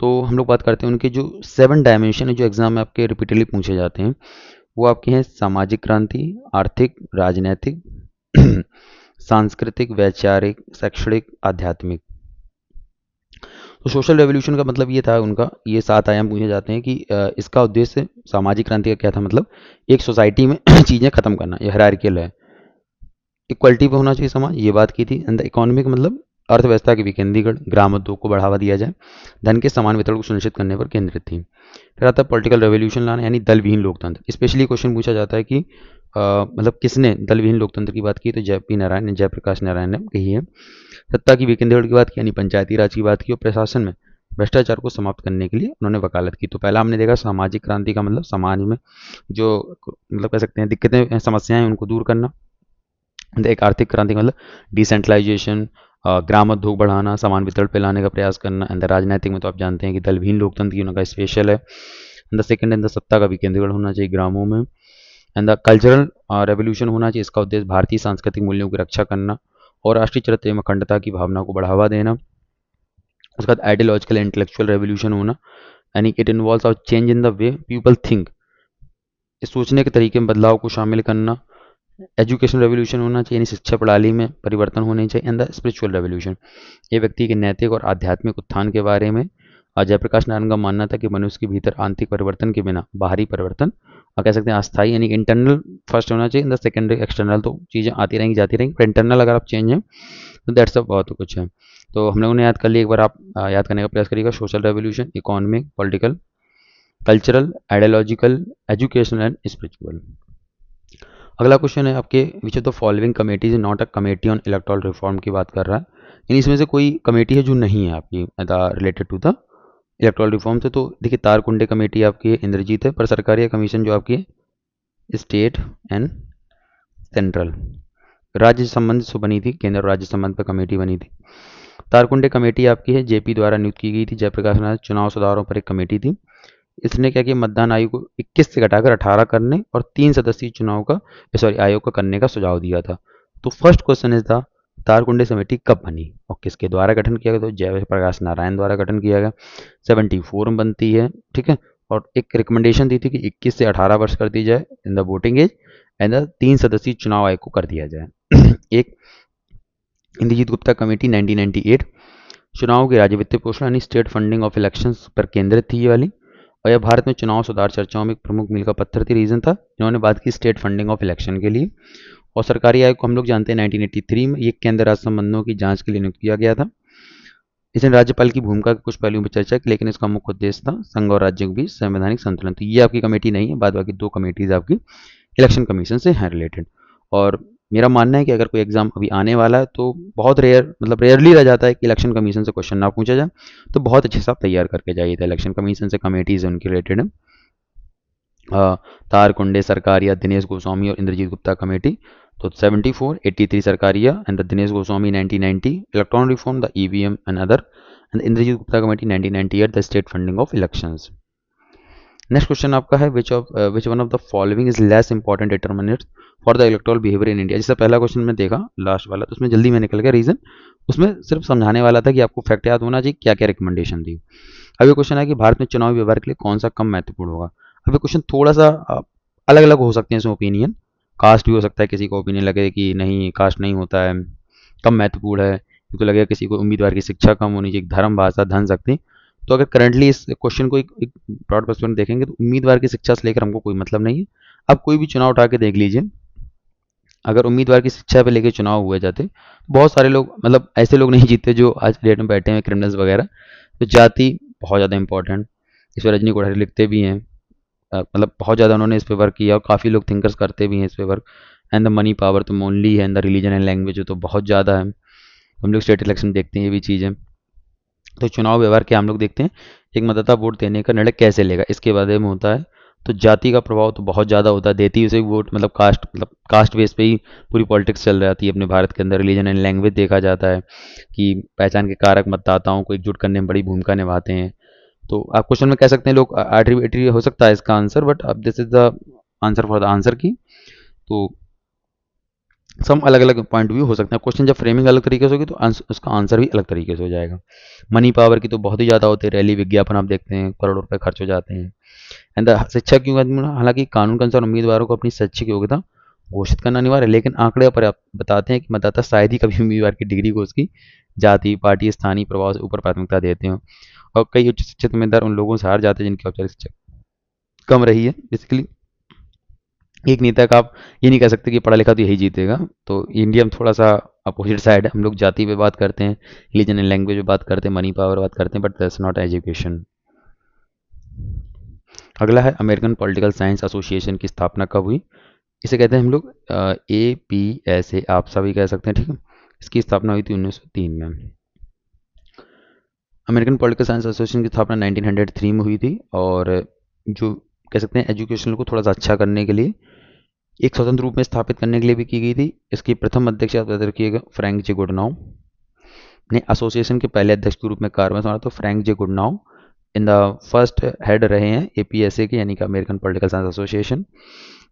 तो हम लोग बात करते हैं उनके जो 7 डायमेंशन है जो एग्जाम में आपके रिपीटेडली पूछे जाते हैं, वो आपके हैं सामाजिक क्रांति, आर्थिक, राजनैतिक, सांस्कृतिक, वैचारिक, शैक्षणिक, आध्यात्मिक। तो सोशल रेवोल्यूशन का मतलब ये था उनका, ये 7 आयाम पूछे जाते हैं कि इसका उद्देश्य सामाजिक क्रांति का क्या था, मतलब एक सोसाइटी में चीज़ें खत्म करना, ये हायरार्कियल है, इक्वलिटी पे होना चाहिए समाज, ये बात की थी। एंड द इकोनॉमिक मतलब अर्थव्यवस्था के विकेंद्रीकरण, ग्रामोद्योग को बढ़ावा दिया जाए, धन के समान वितरण को सुनिश्चित करने पर केंद्रित थी। फिर आता है पॉलिटिकल रेवोल्यूशन लाना, यानी दलविहीन लोकतंत्र। स्पेशली क्वेश्चन पूछा जाता है कि मतलब किसने दलविहीन लोकतंत्र की बात की, तो जयपी नारायण ने, जयप्रकाश नारायण ने कही है। सत्ता की विकेंद्रीकरण की बात की, यानी पंचायती राज की बात की, और प्रशासन में भ्रष्टाचार को समाप्त करने के लिए उन्होंने वकालत की। तो पहला हमने देखा सामाजिक क्रांति का मतलब समाज में जो मतलब कह सकते हैं दिक्कतें समस्याएं हैं उनको दूर करना। एक आर्थिक क्रांति मतलब डिसेंट्रलाइजेशन, ग्रामोद्योग बढ़ाना, समान वितरण पे लाने का प्रयास करना। एंड द राजनीतिक में तो आप जानते हैं कि दलहीन लोकतंत्र की उनका स्पेशल है। And the second in the सत्ता का विकेंद्रीकरण होना चाहिए ग्रामों में। एंड द कल्चरल रेवोल्यूशन होना चाहिए, इसका उद्देश्य भारतीय सांस्कृतिक मूल्यों की रक्षा करना और राष्ट्रीय चरित्र एवं अखंडता की भावना को बढ़ावा देना। उसके बाद आइडियोलॉजिकल इंटेलेक्चुअल रेवोल्यूशन होना, यानी it involves our change in the way people think, इस सोचने के तरीके में बदलाव को शामिल करना। एजुकेशन रेवोल्यूशन होना चाहिए, यानी शिक्षा प्रणाली में परिवर्तन होने चाहिए। एंड द स्पिरिचुअल रेवोल्यूशन, ये व्यक्ति के नैतिक और आध्यात्मिक उत्थान के बारे में। जयप्रकाश नारायण का मानना था कि मनुष्य के भीतर आंतरिक परिवर्तन के बिना बाहरी परिवर्तन कह सकते हैं अस्थायी, यानी इंटरनल फर्स्ट होना चाहिए, द सेकेंडरी एक्सटर्नल तो चीज़ें आती रहेंगी जाती रहेंगी, पर इंटरनल अगर आप चेंज हैं तो दैट्स बहुत कुछ है। तो हम लोगों ने याद कर लिया, एक बार आप याद करने का प्रयास करिएगा। Social revolution, economic, political, cultural, ideological, educational and spiritual. अगला क्वेश्चन है आपके, विच of the following committee is not a committee on electoral reform की बात कर रहा है, यानी इसमें से कोई कमेटी है जो नहीं है आपकी related to the electoral reform से। तो देखिए तारकुंडे कमेटी आपकी है, इंद्रजीत है, पर सरकारी कमीशन जो आपकी है स्टेट एंड सेंट्रल, राज्य संबंध से बनी थी, केंद्र और राज्य संबंध पर कमेटी बनी थी। तारकुंडे कमेटी आपकी है जेपी द्वारा नियुक्त की गई थी, जयप्रकाश नारायण चुनाव सुधारों पर एक कमेटी थी। इसने क्या किया, मतदान आयु को 21 से घटाकर 18 करने और 3 सदस्यीय चुनाव का आयोग का करने का सुझाव दिया था। तो first question is the Tarkunde समिति कब बनी और किसके द्वारा गठन किया गया, तो जयप्रकाश नारायण द्वारा गठन किया गया। 74 में बनती है, ठीक है, और एक रिकमेंडेशन दी थी कि 21 से 18 वर्ष कर दी जाए in the voting age, and the 3 सदस्यीय चुनाव आयोग को कर दिया जाए। एक इंद्रजीत गुप्ता कमेटी 1998, चुनाव के राज्य वित्तीय पोषण यानी स्टेट फंडिंग ऑफ इलेक्शंस पर केंद्रित थी ये वाली, और यह भारत में चुनाव सुधार चर्चाओं में एक प्रमुख मील का पत्थर थी। रीजन था इन्होंने बात की स्टेट फंडिंग ऑफ इलेक्शन के लिए। और सरकारी आयोग को हम लोग जानते हैं 1983 में, ये केंद्र राज्य संबंधों की जांच के लिए नियुक्त किया गया था। इसने राज्यपाल की भूमिका के कुछ पहलुओं पर चर्चा की, लेकिन इसका मुख्य उद्देश्य था संघ और राज्यों के बीच संवैधानिक संतुलन। तो ये आपकी कमेटी नहीं है, बाद बाकी 2 कमेटीज आपकी इलेक्शन कमीशन से हैं रिलेटेड। और मेरा मानना है कि अगर कोई एग्जाम अभी आने वाला है तो बहुत रेयर, मतलब रेयरली रह जाता है कि इलेक्शन कमीशन से क्वेश्चन ना पूछा जाए, तो बहुत अच्छे से आप तैयार करके जाइए था। इलेक्शन कमीशन से कमेटीज उनके रिलेटेड है। तारकुंडे सरकारिया, दिनेश गोस्वामी और इंद्रजीत गुप्ता कमेटी। तो 74, 83 Sarkaria and the Dinesh Goswami 1990 electoral reform, the EVM and other, and Indrajit Gupta committee 1998 the state funding of elections. Next question आपका है which one of the following is less important determinants for the electoral behaviour in India. जैसे पहला question में देखा last वाला, तो उसमें जल्दी में निकल गया रीजन, उसमें सिर्फ समझाने वाला था कि आपको फैक्ट याद होना चाहिए, क्या क्या रिकमेंडेशन थी। अब ये क्वेश्चन है कि भारत में चुनावी व्यवहार के लिए कौन सा कम महत्वपूर्ण होगा। अब ये क्वेश्चन थोड़ा सा अलग अलग हो सकते हैं इसमें ओपिनियन, कास्ट भी हो सकता है, किसी को ओपिनियन लगे कि नहीं कास्ट नहीं होता है, कम महत्वपूर्ण है, तो लगेगा किसी को उम्मीदवार की शिक्षा कम होनी चाहिए, धर्म, भाषा, धन, शक्ति। तो अगर करंटली इस क्वेश्चन को एक ब्रॉड पर्सपेक्टिव में देखेंगे तो उम्मीदवार की शिक्षा से लेकर हमको कोई मतलब नहीं है। अब कोई भी चुनाव उठा के देख लीजिए, अगर उम्मीदवार की शिक्षा पे लेके चुनाव हुए जाते, बहुत सारे लोग, मतलब ऐसे लोग नहीं जीतते जो आज डेट में बैठे हैं क्रिमिनल्स वगैरह। तो जाति बहुत ज़्यादा इंपॉर्टेंट, इस पर रजनी कोठारी लिखते भी हैं, मतलब बहुत ज़्यादा उन्होंने इस पे वर्क किया और काफ़ी लोग थिंकर्स करते भी हैं इस पे work. And the money power तो ओनली है, and the religion and language तो बहुत ज़्यादा है, हम लोग स्टेट इलेक्शन देखते हैं ये भी चीज़ है। तो चुनाव व्यवहार क्या हम लोग देखते हैं, एक मतदाता वोट देने का निर्णय कैसे लेगा इसके बारे में होता है। तो जाति का प्रभाव तो बहुत ज़्यादा होता है, देती उसे वोट, मतलब कास्ट बेस पे ही पूरी पॉलिटिक्स चल जाती है अपने भारत के अंदर। रिलीजन एंड लैंग्वेज देखा जाता है कि पहचान के कारक मतदाताओं को एकजुट करने में बड़ी भूमिका निभाते हैं। तो आप क्वेश्चन में कह सकते हैं लोग आर्बिट्री हो सकता है इसका आंसर, बट अब this is the answer for the answer की। तो सब अलग अलग पॉइंट व्यू हो सकते हैं। क्वेश्चन जब फ्रेमिंग अलग तरीके से होगी तो उसका आंसर भी अलग तरीके से हो जाएगा। मनी पावर की तो बहुत ही ज़्यादा होते हैं, रैली विज्ञापन आप देखते हैं करोड़ों रुपए खर्च हो जाते हैं। एंड शिक्षा की हालांकि कानून के अनुसार उम्मीदवारों को अपनी शैक्षिक योग्यता घोषित करना अनिवार्य है, लेकिन आंकड़े पर आप बताते हैं कि मतदाता शायद ही कभी उम्मीदवार की डिग्री को उसकी जाति, पार्टी, स्थानीय प्रभाव से ऊपर प्राथमिकता देते हैं। और कई उच्च शिक्षित उम्मीदवार उन लोगों से हार जाते हैं जिनकी औपचारिक शिक्षा कम रही है। बेसिकली एक नेता का आप ये नहीं कह सकते कि पढ़ा लिखा तो यही जीतेगा। तो इंडिया में थोड़ा सा अपोजिट साइड है, हम लोग जाति पे बात करते हैं, रिलीजन एंड लैंग्वेज पे बात करते हैं, मनी पावर बात करते हैं, बट दैट्स नॉट एजुकेशन। अगला है अमेरिकन पॉलिटिकल साइंस एसोसिएशन की स्थापना कब हुई। इसे कहते हैं हम लोग APSA, आप सभी कह सकते हैं, ठीक है। इसकी स्थापना हुई थी 1903 में। अमेरिकन पॉलिटिकल साइंस एसोसिएशन की स्थापना 1903 में हुई थी, और जो कह सकते हैं एजुकेशन को थोड़ा सा अच्छा करने के लिए, एक स्वतंत्र रूप में स्थापित करने के लिए भी की गई थी। इसकी प्रथम अध्यक्ष याद रखिएगा फ्रैंक जे गुडनाउ ने एसोसिएशन के पहले अध्यक्ष के रूप में कार्यभार संभाला। तो Frank J Goodnow in the first head रहे हैं APSA के, यानी कि अमेरिकन पॉलिटिकल साइंस एसोसिएशन।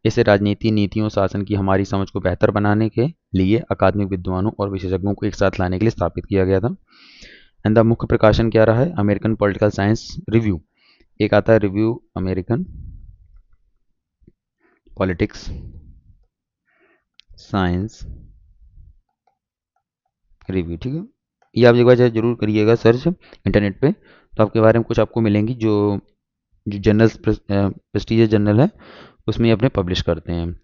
इसे राजनीति, नीतियों, शासन की हमारी समझ को बेहतर बनाने के लिए अकादमिक विद्वानों और विशेषज्ञों को एक साथ लाने के लिए स्थापित किया गया था। एंड द मुख्य प्रकाशन क्या रहा है, अमेरिकन पॉलिटिकल साइंस रिव्यू, एक आता है review American politics science review, ठीक है। ये आप एक बार जरूर करिएगा सर्च इंटरनेट पे, तो आपके बारे में कुछ आपको मिलेंगी। जो जो जर्नल प्रेस्टीजियस जर्नल है उसमें ये अपने पब्लिश करते हैं।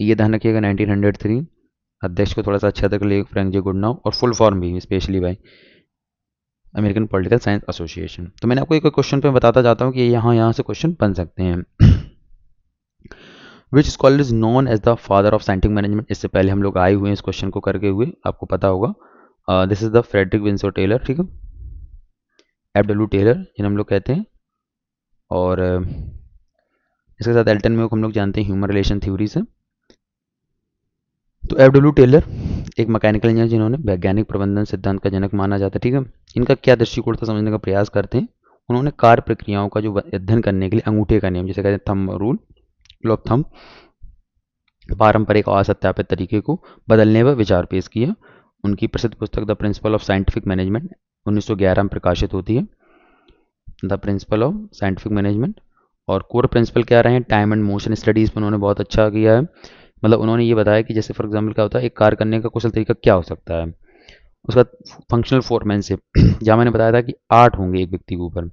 ये ध्यान रखिएगा 1903, अध्यक्ष को थोड़ा सा अच्छा तक ले फ्रैंक जे गुडनाउ, और फुल फॉर्म भी specially bye American political science association. तो मैंने आपको एक क्वेश्चन पे बताता जाता हूँ कि यहाँ से क्वेश्चन बन सकते हैं। Which scholar is known as the father of scientific management. इससे पहले हम लोग आए हुए हैं इस क्वेश्चन को करके हुए, आपको पता होगा। This is the Frederick Winslow Taylor, ठीक है, FW टेलर जिन्हें हम लोग कहते हैं। और इसके साथ एल्टन में हम लोग जानते हैं ह्यूमन रिलेशन थ्योरी से। तो FW टेलर एक मैकेनिकल इंजीनियर जिन्होंने वैज्ञानिक प्रबंधन सिद्धांत का जनक माना जाता है, ठीक है। इनका क्या दृष्टिकोण था समझने का प्रयास करते हैं। उन्होंने कार्य प्रक्रियाओं का जो अध्ययन करने के लिए अंगूठे का नियम, जिसे कहते हैं थंब रूल, ऑफ थंब, पारंपरिक और असत्यापित तरीके को बदलने पर विचार पेश किया। उनकी प्रसिद्ध पुस्तक the principal of scientific management 1911 में प्रकाशित होती है, the principal of scientific management. और कोर प्रिंसिपल क्या रहे हैं, टाइम एंड मोशन स्टडीज़ पर उन्होंने बहुत अच्छा किया है। मतलब उन्होंने ये बताया कि जैसे फॉर एग्जांपल क्या होता है, एक कार्य करने का कुशल तरीका क्या हो सकता है, उसका फंक्शनल फोरमैनशिप, जहाँ मैंने बताया था कि 8 होंगे एक व्यक्ति के ऊपर,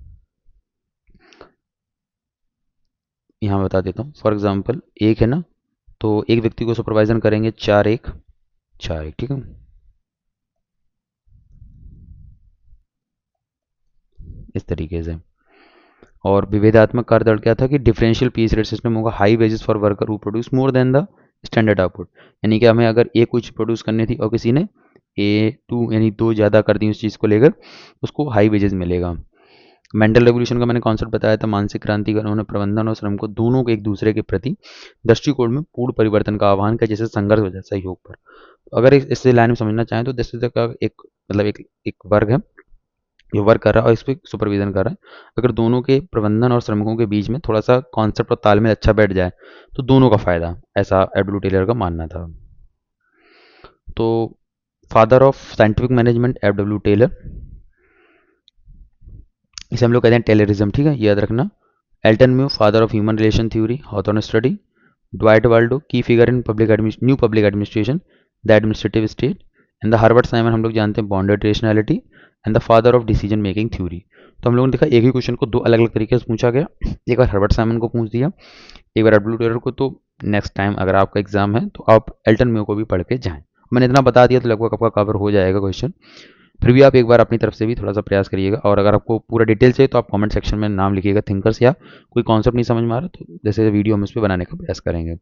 यहाँ बता देता हूँ। फॉर एग्जांपल एक है ना, तो एक व्यक्ति को सुपरवाइजन करेंगे 4 1 4 1, ठीक है। इस तरीके से। और विभेदात्मक कार्य दल क्या था कि डिफरेंशियल पीस रेट सिस्टम होगा, high wages for worker who produce more than the standard output. यानी कि हमें अगर ए कुछ प्रोड्यूस करनी थी और किसी ने A2 यानी 2 ज़्यादा कर दी उस चीज़ को लेकर, उसको हाई वेजेस मिलेगा। मेंटल रेवोल्यूशन का मैंने कॉन्सेप्ट बताया था, मानसिक क्रांति का उन्होंने प्रबंधन और श्रम को दोनों को एक दूसरे के प्रति दृष्टिकोण में पूर्ण परिवर्तन का आह्वान किया, जैसे संघर्ष हो जाए सहयोग पर। अगर इससे लाइन में समझना चाहें तो दिस इज का एक मतलब एक वर्ग है जो वर्क कर रहा है और इस पर सुपरविजन कर रहा है। अगर दोनों के प्रबंधन और श्रमिकों के बीच में थोड़ा सा कॉन्सेप्ट और तालमेल अच्छा बैठ जाए तो दोनों का फायदा, ऐसा एडब्ल्यू टेलर का मानना था। तो father of scientific management A W Taylor, इसे हम लोग कहते हैं टेलरिज्म, ठीक है, याद रखना। Elton Mayo father of human relation theory, Hawthorne study. Dwight Waldo key figure in new public administration, the administrative state. And the Herbert Simon हम लोग जानते हैं bounded rationality and the father of decision making theory. तो हम लोगों ने देखा एक ही क्वेश्चन को दो अलग अलग तरीके से पूछा गया, एक बार हार्वर्ड साइमन को पूछ दिया, एक बार एडब्ल्यू टेलर को। तो नेक्स्ट टाइम अगर आपका एग्जाम है तो आप एल्टन म्यू को भी पढ़ के जाएं। मैंने इतना बता दिया तो लगभग आपका कवर हो जाएगा क्वेश्चन। फिर भी आप एक बार अपनी तरफ से भी थोड़ा सा प्रयास करिएगा, और अगर आपको पूरा डिटेल चाहिए तो आप कमेंट सेक्शन में नाम लिखिएगा थिंकर्स, या कोई कॉन्सेप्ट नहीं समझ में आ रहा तो जैसे वीडियो हम इस पर बनाने का प्रयास करेंगे।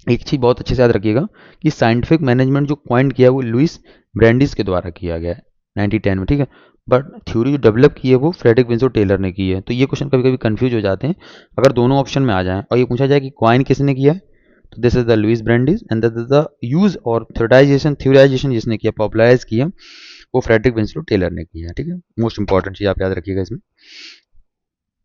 एक चीज़ बहुत अच्छे से याद रखिएगा कि साइंटिफिक मैनेजमेंट जो पॉइंट किया वो लुइस ब्रैंडिस के द्वारा किया गया है 1910 में, ठीक है। बट थ्योरी जो डेवलप की है वो फ्रेडरिक विंसो टेलर ने की है। तो ये क्वेश्चन कभी कभी कंफ्यूज हो जाते हैं अगर दोनों ऑप्शन में आ जाएं और ये पूछा जाए कि क्वाइन किसने किया है, तो this is the Louis Brandeis and the use और थ्योराइजेशन जिसने किया, पॉपुलराइज किया, वो फ्रेडरिक विंसलो टेलर ने किया है, ठीक है। मोस्ट इंपॉर्टेंट चीज आप याद रखिएगा इसमें।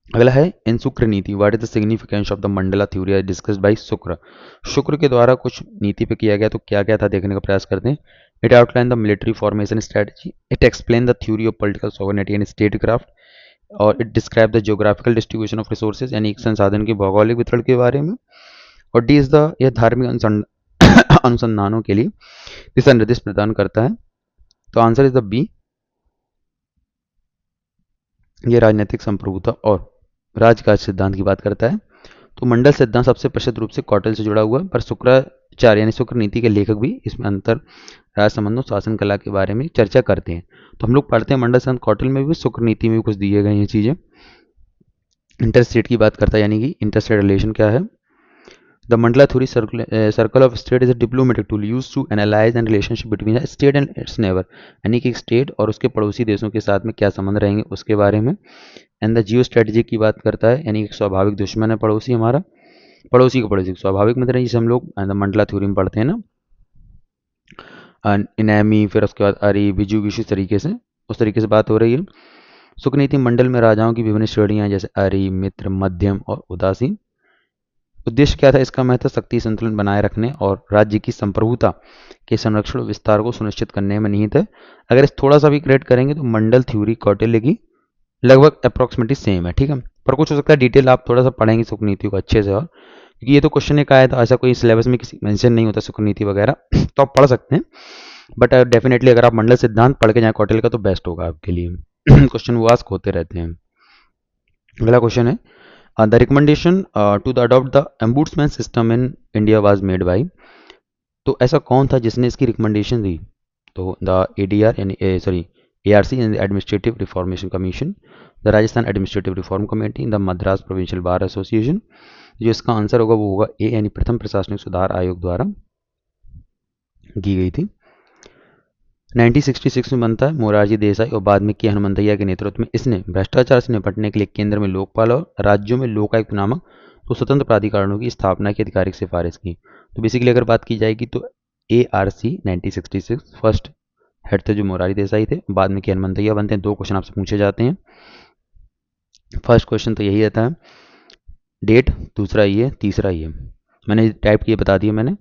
अगला है इन शुक्र नीति, what is the significance of the Mandala theory discussed bye शुक्र। शुक्र के द्वारा कुछ नीति पे किया गया, तो क्या क्या था देखने का प्रयास करते हैं। It outline the military formation strategy, it explain the theory of political sovereignty and state craft, और it describe the geographical distribution of resources, यानी संसाधन के भौगोलिक वितरण के बारे में। और डी इज द यह धार्मिक अनुसंधानों के लिए दिशा निर्देश प्रदान करता है। तो आंसर इज द बी, ये राजनीतिक संप्रभुता और राजकाज सिद्धांत की बात करता है। तो मंडल सिद्धांत सबसे प्रसिद्ध रूप से कौटिल्य से जुड़ा हुआ है, पर शुक्राचार्य यानी शुक्र नीति के लेखक भी इसमें अंतर राज संबंधों शासन कला के बारे में चर्चा करते हैं। तो हम लोग पढ़ते हैं मंडल सिद्धांत कौटिल्य में भी, शुक्र नीति में भी कुछ दिए गए ये चीज़ें। इंटरस्टेट की बात करता है, यानी कि इंटरस्टेट रिलेशन क्या है। The Mandala theory circle of state is a diplomatic tool use to analyse and relationship between state and its neighbour, यानी कि स्टेट और उसके पड़ोसी देशों के साथ में क्या संबंध रहेंगे उसके बारे में। एंड द जियो स्ट्रेटजी की बात करता है, यानी कि स्वाभाविक दुश्मन है पड़ोसी हमारा, पड़ोसी को पड़ोसी स्वाभाविक मित्र है, जिसे हम लोग मंडला थ्योरी में पढ़ते हैं ना, इनैमी, फिर उसके बाद अरी बिजू विशु तरीके से, उस तरीके से बात हो रही है। शुक्र नीति मंडल में राजाओं की विभिन्न श्रेणियां हैं, जैसे अरी, मित्र, मध्यम और उदासीन। उद्देश्य क्या था इसका महत्व, शक्ति संतुलन बनाए रखने और राज्य की संप्रभुता के संरक्षण और विस्तार को सुनिश्चित करने में निहित है। अगर इस थोड़ा सा भी क्रिएट करेंगे तो मंडल थ्योरी कौटिल्य की लगभग अप्रोक्सीमेटली सेम है, ठीक है। पर कुछ हो सकता है डिटेल आप थोड़ा सा पढ़ेंगे शुक्र नीति को अच्छे से, और क्योंकि ये तो क्वेश्चन एक आया था, ऐसा कोई सिलेबस में किसी मेंशन नहीं होता शुक्र नीति वगैरह, तो आप पढ़ सकते हैं। बट डेफिनेटली अगर आप मंडल सिद्धांत पढ़ के जाए कौटिल्य का तो बेस्ट होगा आपके लिए। क्वेश्चन वो आस्क होते रहते हैं। अगला क्वेश्चन है the recommendation to the adopt the ombudsman system in India was made by, तो ऐसा कौन था जिसने इसकी रिकमेंडेशन दी। तो द एडीआर यानी ARC यानी administrative reformation commission, the Rajasthan administrative reform committee, the Madras provincial bar association. जो इसका आंसर होगा वो होगा ए, यानी प्रथम प्रशासनिक सुधार आयोग द्वारा की गई थी। 1966 में बनता है मोरारजी देसाई और बाद में के हनुमंतैया के नेतृत्व में। इसने भ्रष्टाचार से निपटने के लिए केंद्र में लोकपाल और राज्यों में लोकायुक्त नामक तो स्वतंत्र प्राधिकरणों की स्थापना की आधिकारिक सिफारिश की। तो बेसिकली अगर बात की जाएगी तो ARC 1966 फर्स्ट हेड थे जो मोरारजी देसाई थे, बाद में के हनुमंतैया बनते हैं। दो क्वेश्चन आपसे पूछे जाते हैं, फर्स्ट क्वेश्चन तो यही रहता है डेट, दूसरा ये, तीसरा ये, मैंने टाइप किए बता दिया मैंने।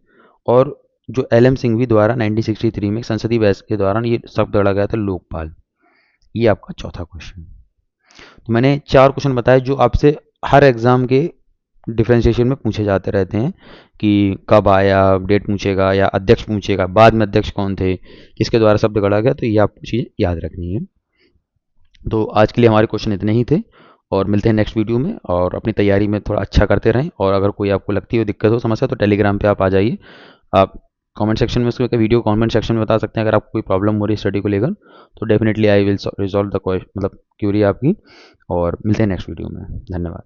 और जो LM सिंघवी द्वारा 1963 में संसदीय बहस के दौरान ये शब्द गढ़ा गया था लोकपाल, ये आपका चौथा क्वेश्चन। तो मैंने 4 क्वेश्चन बताए जो आपसे हर एग्जाम के डिफ्रेंशिएशन में पूछे जाते रहते हैं कि कब आया, डेट पूछेगा या अध्यक्ष पूछेगा, बाद में अध्यक्ष कौन थे, किसके द्वारा शब्द गढ़ा गया, तो ये आपको चीज़ें याद रखनी है। तो आज के लिए हमारे क्वेश्चन इतने ही थे, और मिलते हैं नेक्स्ट वीडियो में। और अपनी तैयारी में थोड़ा अच्छा करते रहें, और अगर कोई आपको लगती हो दिक्कत हो समस्या तो टेलीग्राम पे आप आ जाइए। आप कमेंट सेक्शन में उसके वीडियो कमेंट सेक्शन में बता सकते हैं अगर आपको कोई प्रॉब्लम हो रही है स्टडी को लेकर, तो definitely I will resolve the question मतलब क्यूरी आपकी। और मिलते हैं नेक्स्ट वीडियो में, धन्यवाद।